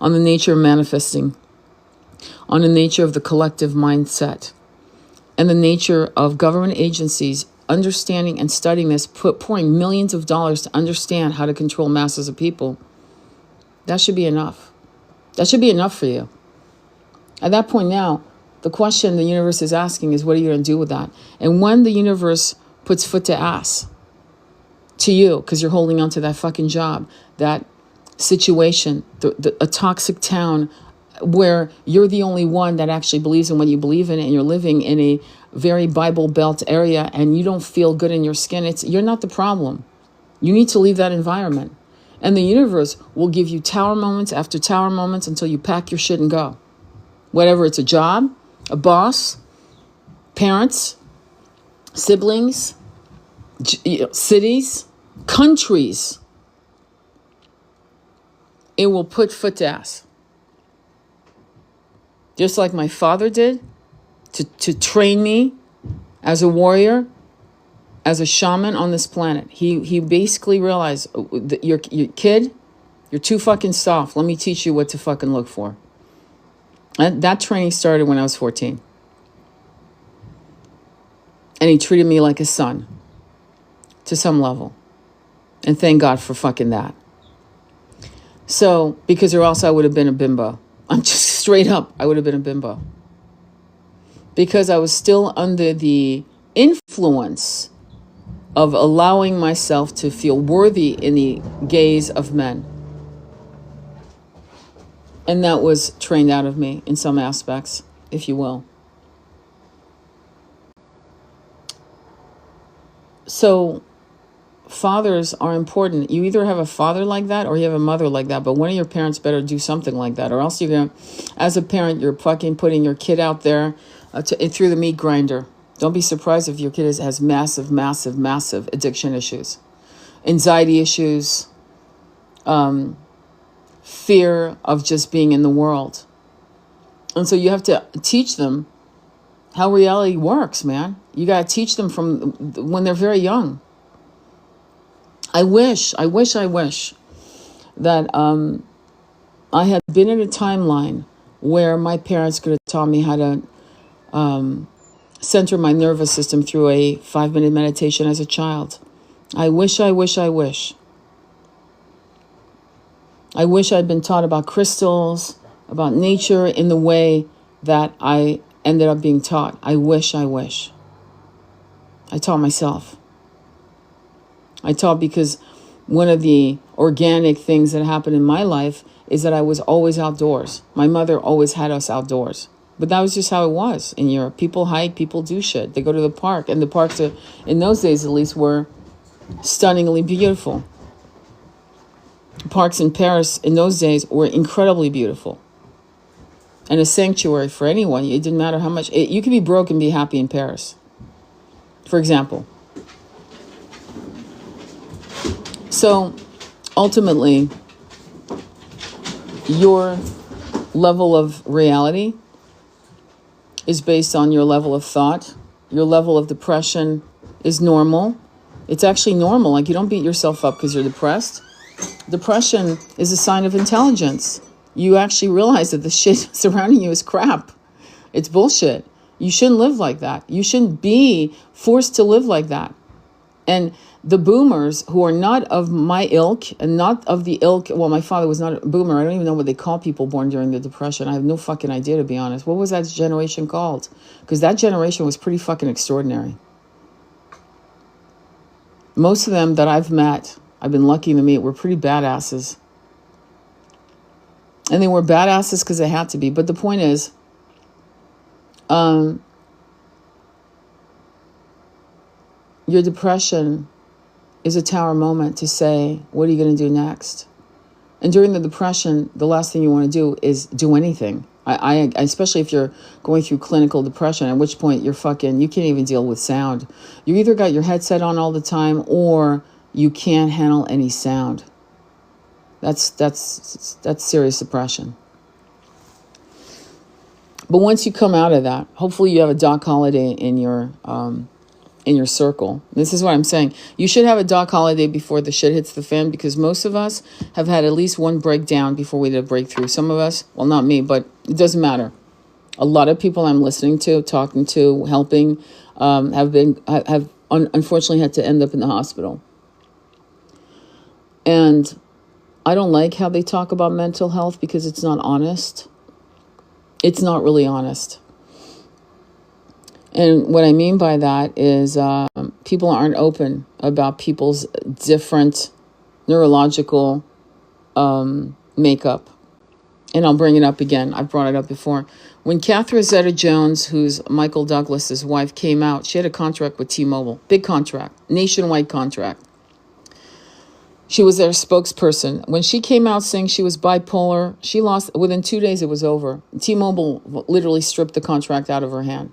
on the nature of manifesting, on the nature of the collective mindset, and the nature of government agencies understanding and studying this, pouring millions of dollars to understand how to control masses of people. That should be enough. That should be enough for you. At that point now, the question the universe is asking is, what are you going to do with that? And when the universe puts foot to ass to you, because you're holding on to that fucking job, that situation, a toxic town, where you're the only one that actually believes in what you believe in, and you're living in a very Bible Belt area, and you don't feel good in your skin, you're not the problem. You need to leave that environment. And the universe will give you tower moments after tower moments until you pack your shit and go. Whatever it's a job, a boss, parents, siblings, cities, countries, it will put foot to ass. Just like my father did to train me as a warrior, as a shaman on this planet. He basically realized, your kid, you're too fucking soft. Let me teach you what to fucking look for. And that training started when I was 14. And he treated me like a son to some level. And thank God for fucking that. So, because or else I would have been a bimbo. I'm just straight up, I would have been a bimbo. Because I was still under the influence of allowing myself to feel worthy in the gaze of men. And that was trained out of me in some aspects, if you will. So, fathers are important. You either have a father like that or you have a mother like that, but one of your parents better do something like that, or else you're going to, as a parent, you're fucking putting your kid out there through the meat grinder. Don't be surprised if your kid has massive, massive, massive addiction issues, anxiety issues, fear of just being in the world. And so you have to teach them how reality works, man. You got to teach them from when they're very young. I wish that I had been in a timeline where my parents could have taught me how to center my nervous system through a 5-minute meditation as a child. I wish. I wish I'd been taught about crystals, about nature in the way that I ended up being taught. I wish. I taught myself. I taught because one of the organic things that happened in my life is that I was always outdoors. My mother always had us outdoors. But that was just how it was in Europe. People hike, people do shit. They go to the park. And the parks, in those days at least, were stunningly beautiful. Parks in Paris in those days were incredibly beautiful. And a sanctuary for anyone. It didn't matter how much. You could be broke and be happy in Paris, for example. So, ultimately, your level of reality is based on your level of thought. Your level of depression is normal. It's actually normal. Like, you don't beat yourself up because you're depressed. Depression is a sign of intelligence. You actually realize that the shit surrounding you is crap. It's bullshit. You shouldn't live like that. You shouldn't be forced to live like that. And the boomers who are not of my ilk and not of the ilk. Well, my father was not a boomer. I don't even know what they call people born during the Depression. I have no fucking idea, to be honest. What was that generation called? Because that generation was pretty fucking extraordinary. Most of them that I've met, I've been lucky to meet, were pretty badasses. And they were badasses because they had to be. But the point is, your depression is a tower moment to say, what are you going to do next? And during the depression, the last thing you want to do is do anything. I especially if you're going through clinical depression, at which point you can't even deal with sound. You either got your headset on all the time or you can't handle any sound. That's serious depression. But once you come out of that, hopefully you have a Doc Holliday in your circle. This is what I'm saying. You should have a Doc Holliday before the shit hits the fan, because most of us have had at least one breakdown before we did a breakthrough. Some of us, well, not me, but it doesn't matter. A lot of people I'm listening to, talking to, helping, have unfortunately had to end up in the hospital. And I don't like how they talk about mental health because it's not honest. It's not really honest. And what I mean by that is people aren't open about people's different neurological makeup. And I'll bring it up again. I've brought it up before. When Catherine Zeta-Jones, who's Michael Douglas's wife, came out, she had a contract with T-Mobile. Big contract. Nationwide contract. She was their spokesperson. When she came out saying she was bipolar, she lost, within 2 days it was over. T-Mobile literally stripped the contract out of her hand.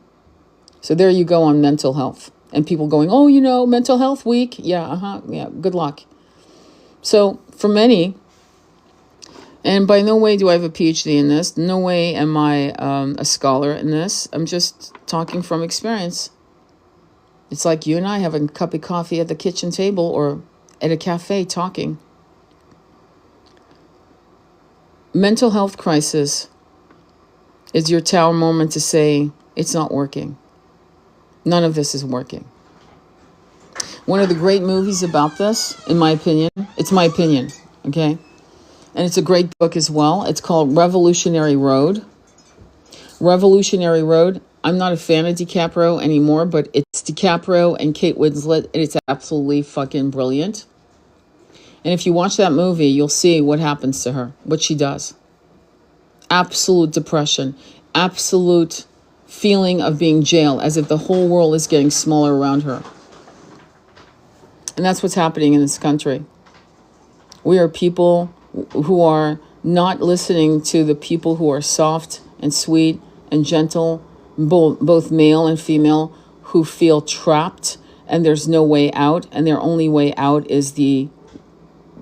So there you go on mental health. And people going, oh, mental health week. Yeah, good luck. So for many, and by no way do I have a PhD in this. No way am I a scholar in this. I'm just talking from experience. It's like you and I having a cup of coffee at the kitchen table or at a cafe talking. Mental health crisis is your tower moment to say, it's not working. None of this is working. One of the great movies about this, in my opinion, it's my opinion, okay? And it's a great book as well. It's called Revolutionary Road. Revolutionary Road. I'm not a fan of DiCaprio anymore, but it's DiCaprio and Kate Winslet, and it's absolutely fucking brilliant. And if you watch that movie, you'll see what happens to her, what she does. Absolute depression, absolute feeling of being jailed, as if the whole world is getting smaller around her. And that's what's happening in this country. We are people who are not listening to the people who are soft and sweet and gentle, both male and female, who feel trapped and there's no way out, and their only way out is the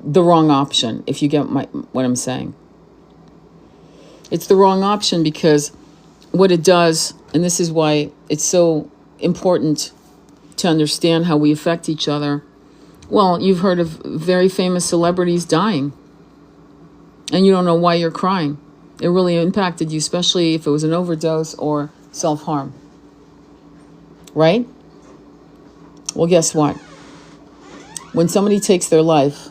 wrong option, if you get what I'm saying. It's the wrong option because what it does, and this is why it's so important to understand how we affect each other. Well, you've heard of very famous celebrities dying, and you don't know why you're crying. It really impacted you, especially if it was an overdose or self-harm. Right? Well, guess what? When somebody takes their life,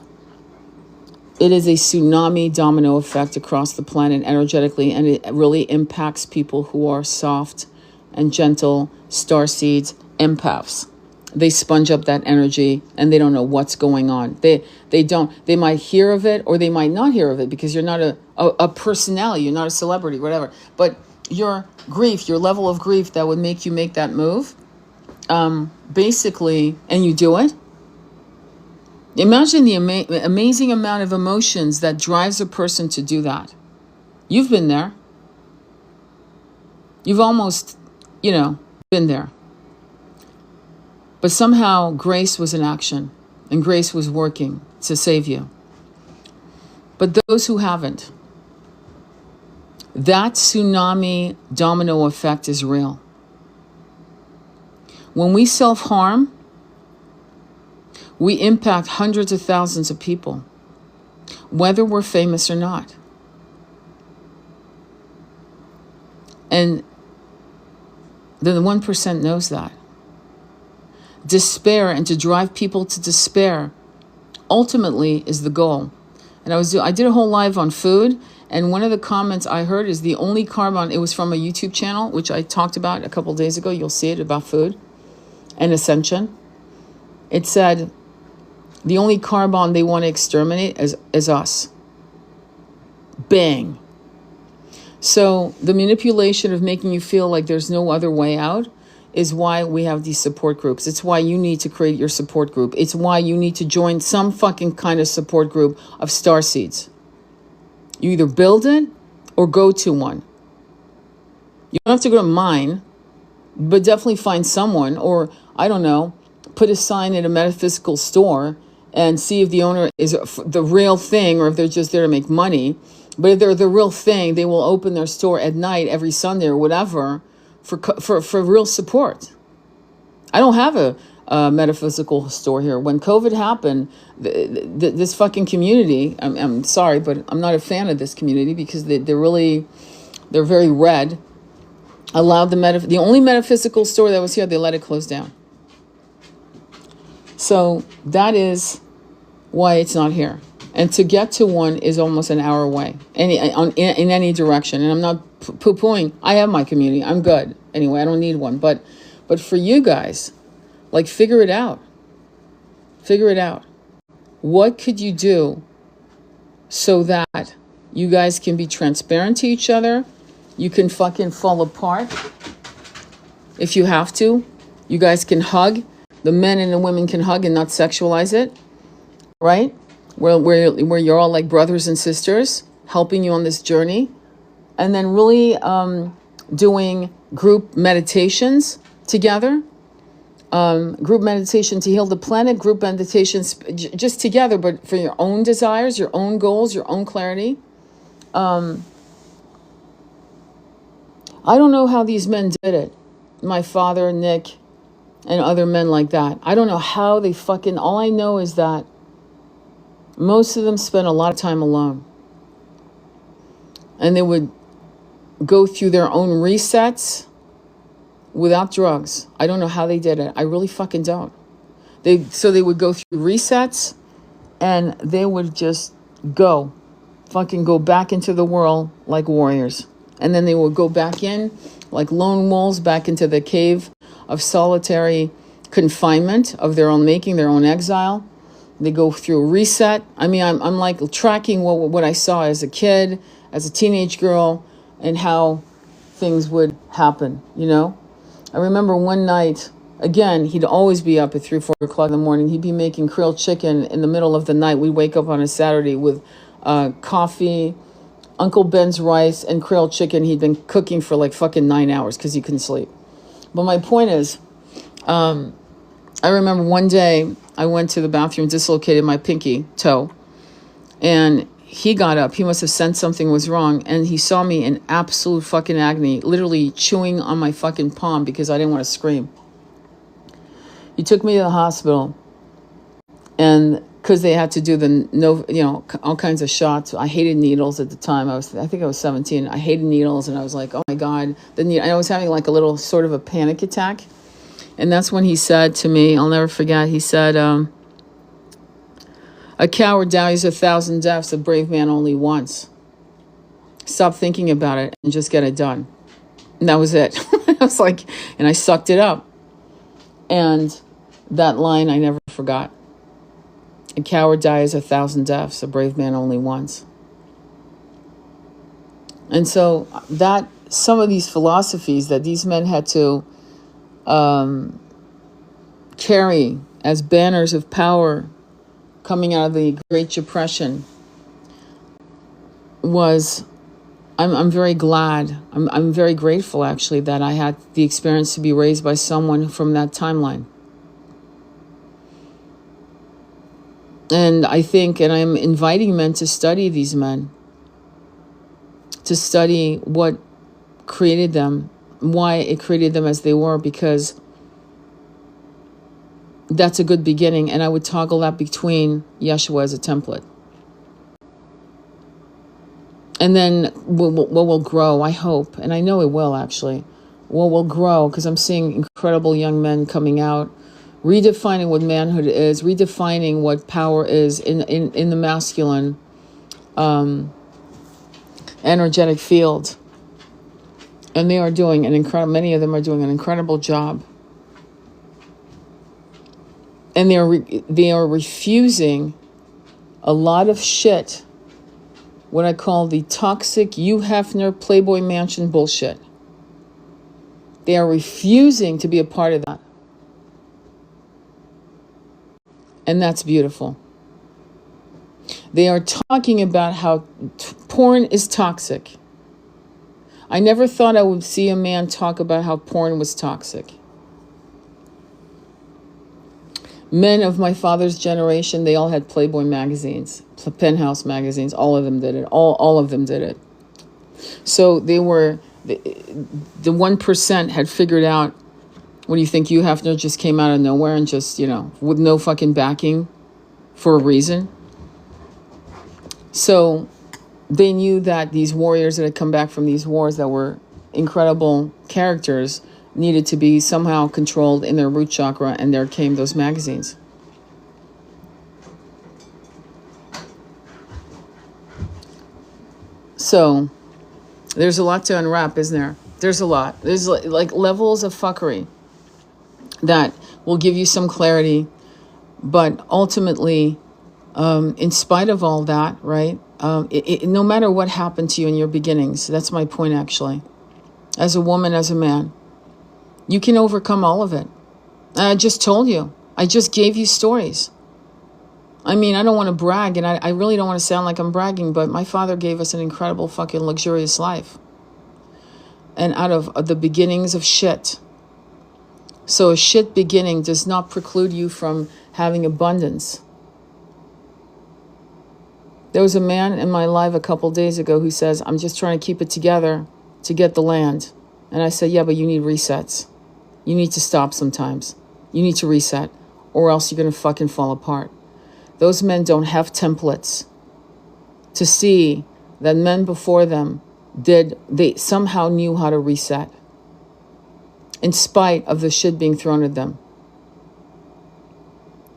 it is a tsunami domino effect across the planet energetically, and it really impacts people who are soft and gentle, starseeds, empaths. They sponge up that energy and they don't know what's going on. They might hear of it or they might not hear of it because you're not a personality, you're not a celebrity, whatever. But your grief, your level of grief that would make you make that move, basically, and you do it. Imagine the amazing amount of emotions that drives a person to do that. You've been there. You've almost, been there. But somehow grace was in action and grace was working to save you. But those who haven't, that tsunami domino effect is real. When we self-harm, we impact hundreds of thousands of people, whether we're famous or not. And the 1% knows that. despair and to drive people to despair ultimately is the goal. And I did a whole live on food, and one of the comments I heard is the only carbon, it was from a YouTube channel, which I talked about a couple days ago. You'll see it about food and ascension. It said the only carbon they want to exterminate is us. Bang. So the manipulation of making you feel like there's no other way out is why we have these support groups. It's why you need to create your support group. It's why you need to join some fucking kind of support group of starseeds. You either build it or go to one. You don't have to go to mine, but definitely find someone, or I don't know, put a sign at a metaphysical store and see if the owner is the real thing or if they're just there to make money. But if they're the real thing, they will open their store at night every Sunday or whatever for real support. I don't have a metaphysical store here. When COVID happened, this fucking community, I'm sorry, but I'm not a fan of this community because they're very red. Allowed the only metaphysical store that was here, they let it close down. So that is why it's not here. And to get to one is almost an hour away, in any direction. And I'm not poo-pooing. I have my community. I'm good. Anyway, I don't need one. But for you guys, like, figure it out. Figure it out. What could you do so that you guys can be transparent to each other? You can fucking fall apart if you have to. You guys can hug. The men and the women can hug and not sexualize it, right? Where you're all like brothers and sisters, helping you on this journey. And then really doing group meditations together. Group meditation to heal the planet, group meditations just together, but for your own desires, your own goals, your own clarity. I don't know how these men did it. My father, Nick, and other men like that. I don't know how they all I know is that most of them spent a lot of time alone. And they would go through their own resets without drugs. I don't know how they did it. I really fucking don't. So they would go through resets and they would just go back into the world like warriors. And then they would go back in like lone wolves back into the cave of solitary confinement of their own making, their own exile. They go through a reset. I mean, I'm like tracking what I saw as a kid, as a teenage girl, and how things would happen, you know? I remember one night, again, he'd always be up at 3, 4 o'clock in the morning. He'd be making grilled chicken in the middle of the night. We'd wake up on a Saturday with coffee, Uncle Ben's rice, and grilled chicken. He'd been cooking for like fucking 9 hours because he couldn't sleep. But my point is, I remember one day I went to the bathroom, dislocated my pinky toe, and he got up. He must have sensed something was wrong, and he saw me in absolute fucking agony, literally chewing on my fucking palm because I didn't want to scream. He took me to the hospital, and because they had to do all kinds of shots. I hated needles at the time. I think I was 17. I hated needles, and I was like, oh my God. I was having like a little sort of a panic attack. And that's when he said to me, I'll never forget, he said, a coward dies 1,000 deaths, a brave man only once. Stop thinking about it and just get it done. And that was it. I was like, and I sucked it up. And that line I never forgot. A coward dies 1,000 deaths, a brave man only once. And so that some of these philosophies that these men had to carry as banners of power coming out of the Great Depression was, I'm very glad, I'm very grateful actually that I had the experience to be raised by someone from that timeline. And I think, and I'm inviting men to study these men, to study what created them, why it created them as they were, because that's a good beginning. And I would toggle that between Yeshua as a template. And then what will grow, I hope, and I know it will actually, what will grow, because I'm seeing incredible young men coming out redefining what manhood is, redefining what power is in the masculine energetic field. And they are doing many of them are doing an incredible job. And they are refusing a lot of shit, what I call the toxic Hugh Hefner Playboy Mansion bullshit. They are refusing to be a part of that. And that's beautiful. They are talking about how porn is toxic. I never thought I would see a man talk about how porn was toxic. Men of my father's generation, they all had Playboy magazines, Penthouse magazines. All of them did it. All of them did it. So they were, the 1% had figured out, what do you think, Hugh Hefner just came out of nowhere and just, with no fucking backing for a reason? So they knew that these warriors that had come back from these wars that were incredible characters needed to be somehow controlled in their root chakra, and there came those magazines. So there's a lot to unwrap, isn't there? There's a lot. There's like levels of fuckery that will give you some clarity, but ultimately, in spite of all that, right? No matter what happened to you in your beginnings, that's my point actually. As a woman, as a man, you can overcome all of it. And I just told you. I just gave you stories. I mean, I don't want to brag, and I really don't want to sound like I'm bragging, but my father gave us an incredible fucking luxurious life. And out of the beginnings of shit. So a shit beginning does not preclude you from having abundance. There was a man in my life a couple days ago who says, I'm just trying to keep it together to get the land. And I said, yeah, but you need resets. You need to stop sometimes. You need to reset, or else you're going to fucking fall apart. Those men don't have templates to see that men before them they somehow knew how to reset in spite of the shit being thrown at them.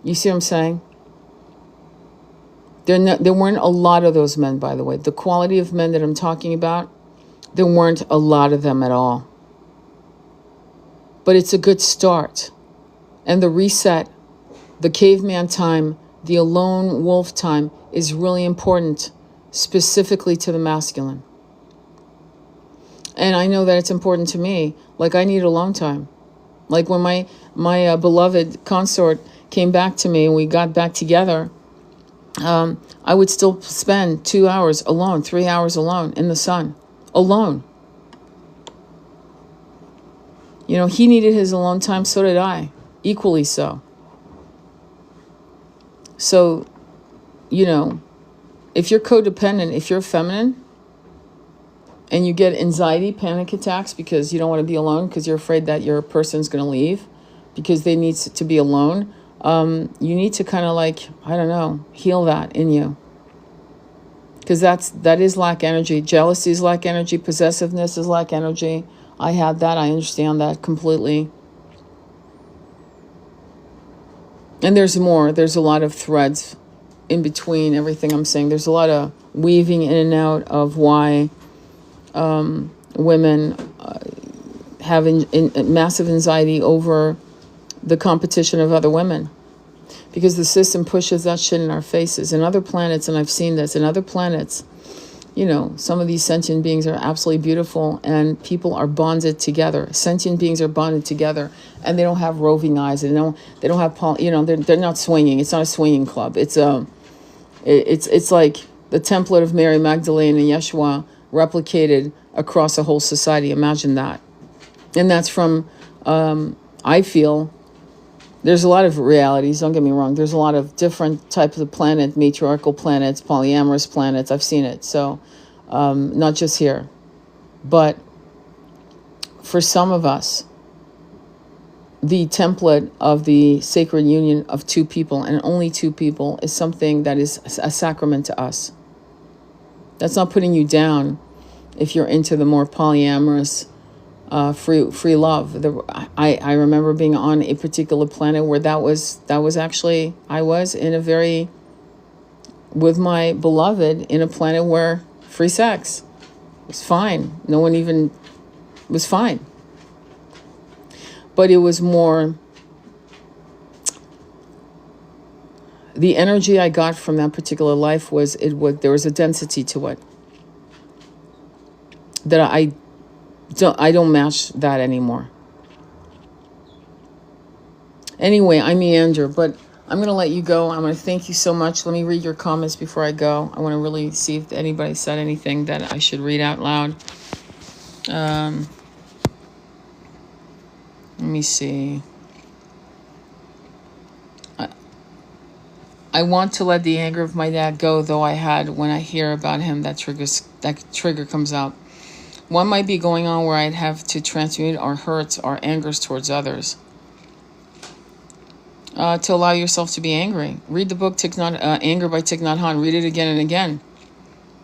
You see what I'm saying? There weren't a lot of those men, by the way. The quality of men that I'm talking about, there weren't a lot of them at all. But it's a good start. And the reset, the caveman time, the alone wolf time is really important, specifically to the masculine. And I know that it's important to me. Like, I need alone time. Like when my beloved consort came back to me and we got back together, I would still spend 2 hours alone, 3 hours alone in the sun, alone. He needed his alone time, so did I, equally so. So, if you're codependent, if you're feminine, and you get anxiety, panic attacks because you don't want to be alone because you're afraid that your person's going to leave because they need to be alone, you need to kind of heal that in you. Because that is lack energy. Jealousy is lack energy. Possessiveness is lack energy. I had that. I understand that completely. And there's more. There's a lot of threads in between everything I'm saying. There's a lot of weaving in and out of why women have massive anxiety over the competition of other women. Because the system pushes that shit in our faces. In other planets, and I've seen this, in other planets, some of these sentient beings are absolutely beautiful and people are bonded together. Sentient beings are bonded together and they don't have roving eyes. They don't have, they're not swinging. It's not a swinging club. It's like the template of Mary Magdalene and Yeshua replicated across a whole society. Imagine that. And that's from, I feel, there's a lot of realities, don't get me wrong. There's a lot of different types of planets, matriarchal planets, polyamorous planets. I've seen it. So, not just here. But for some of us, the template of the sacred union of two people and only two people is something that is a sacrament to us. That's not putting you down if you're into the more polyamorous free love. I remember being on a particular planet where that was actually, I was in a very, with my beloved, in a planet where free sex was fine. No one even was fine. But it was more, the energy I got from that particular life was, there was a density to it that I don't match that anymore. Anyway, I meander, but I'm going to let you go. I'm going to thank you so much. Let me read your comments before I go. I want to really see if anybody said anything that I should read out loud. Let me see. I want to let the anger of my dad go, though I had, when I hear about him, that trigger comes out. One might be going on where I'd have to transmute our hurts, our angers towards others. To allow yourself to be angry. Read the book Anger by Thich Nhat Hanh. Read it again and again.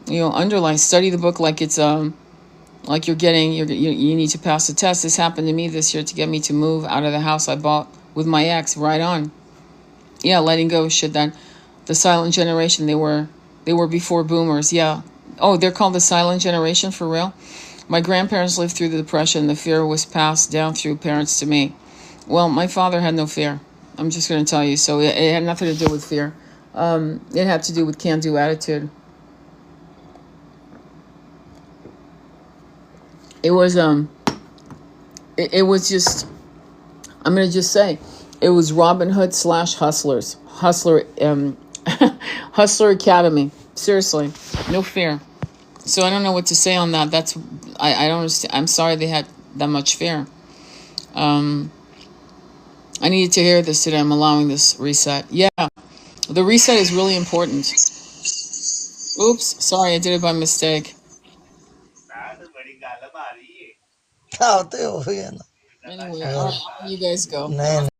Underline, study the book like it's like you need to pass a test. This happened to me this year to get me to move out of the house I bought with my ex. Right on. Yeah, letting go shit. That the silent generation, they were before boomers. Yeah. Oh, they're called the silent generation, for real? My grandparents lived through the Depression. The fear was passed down through parents to me. Well, my father had no fear. I'm just going to tell you. So it had nothing to do with fear. It had to do with can-do attitude. It was it was just, I'm going to just say, it was Robin Hood / Hustlers. Hustler Academy. Seriously, no fear. So I don't know what to say on that. I don't understand. I'm sorry they had that much fear. I needed to hear this today. I'm allowing this reset. Yeah, the reset is really important. Oops, sorry, I did it by mistake. Anyway, I'll let you guys go.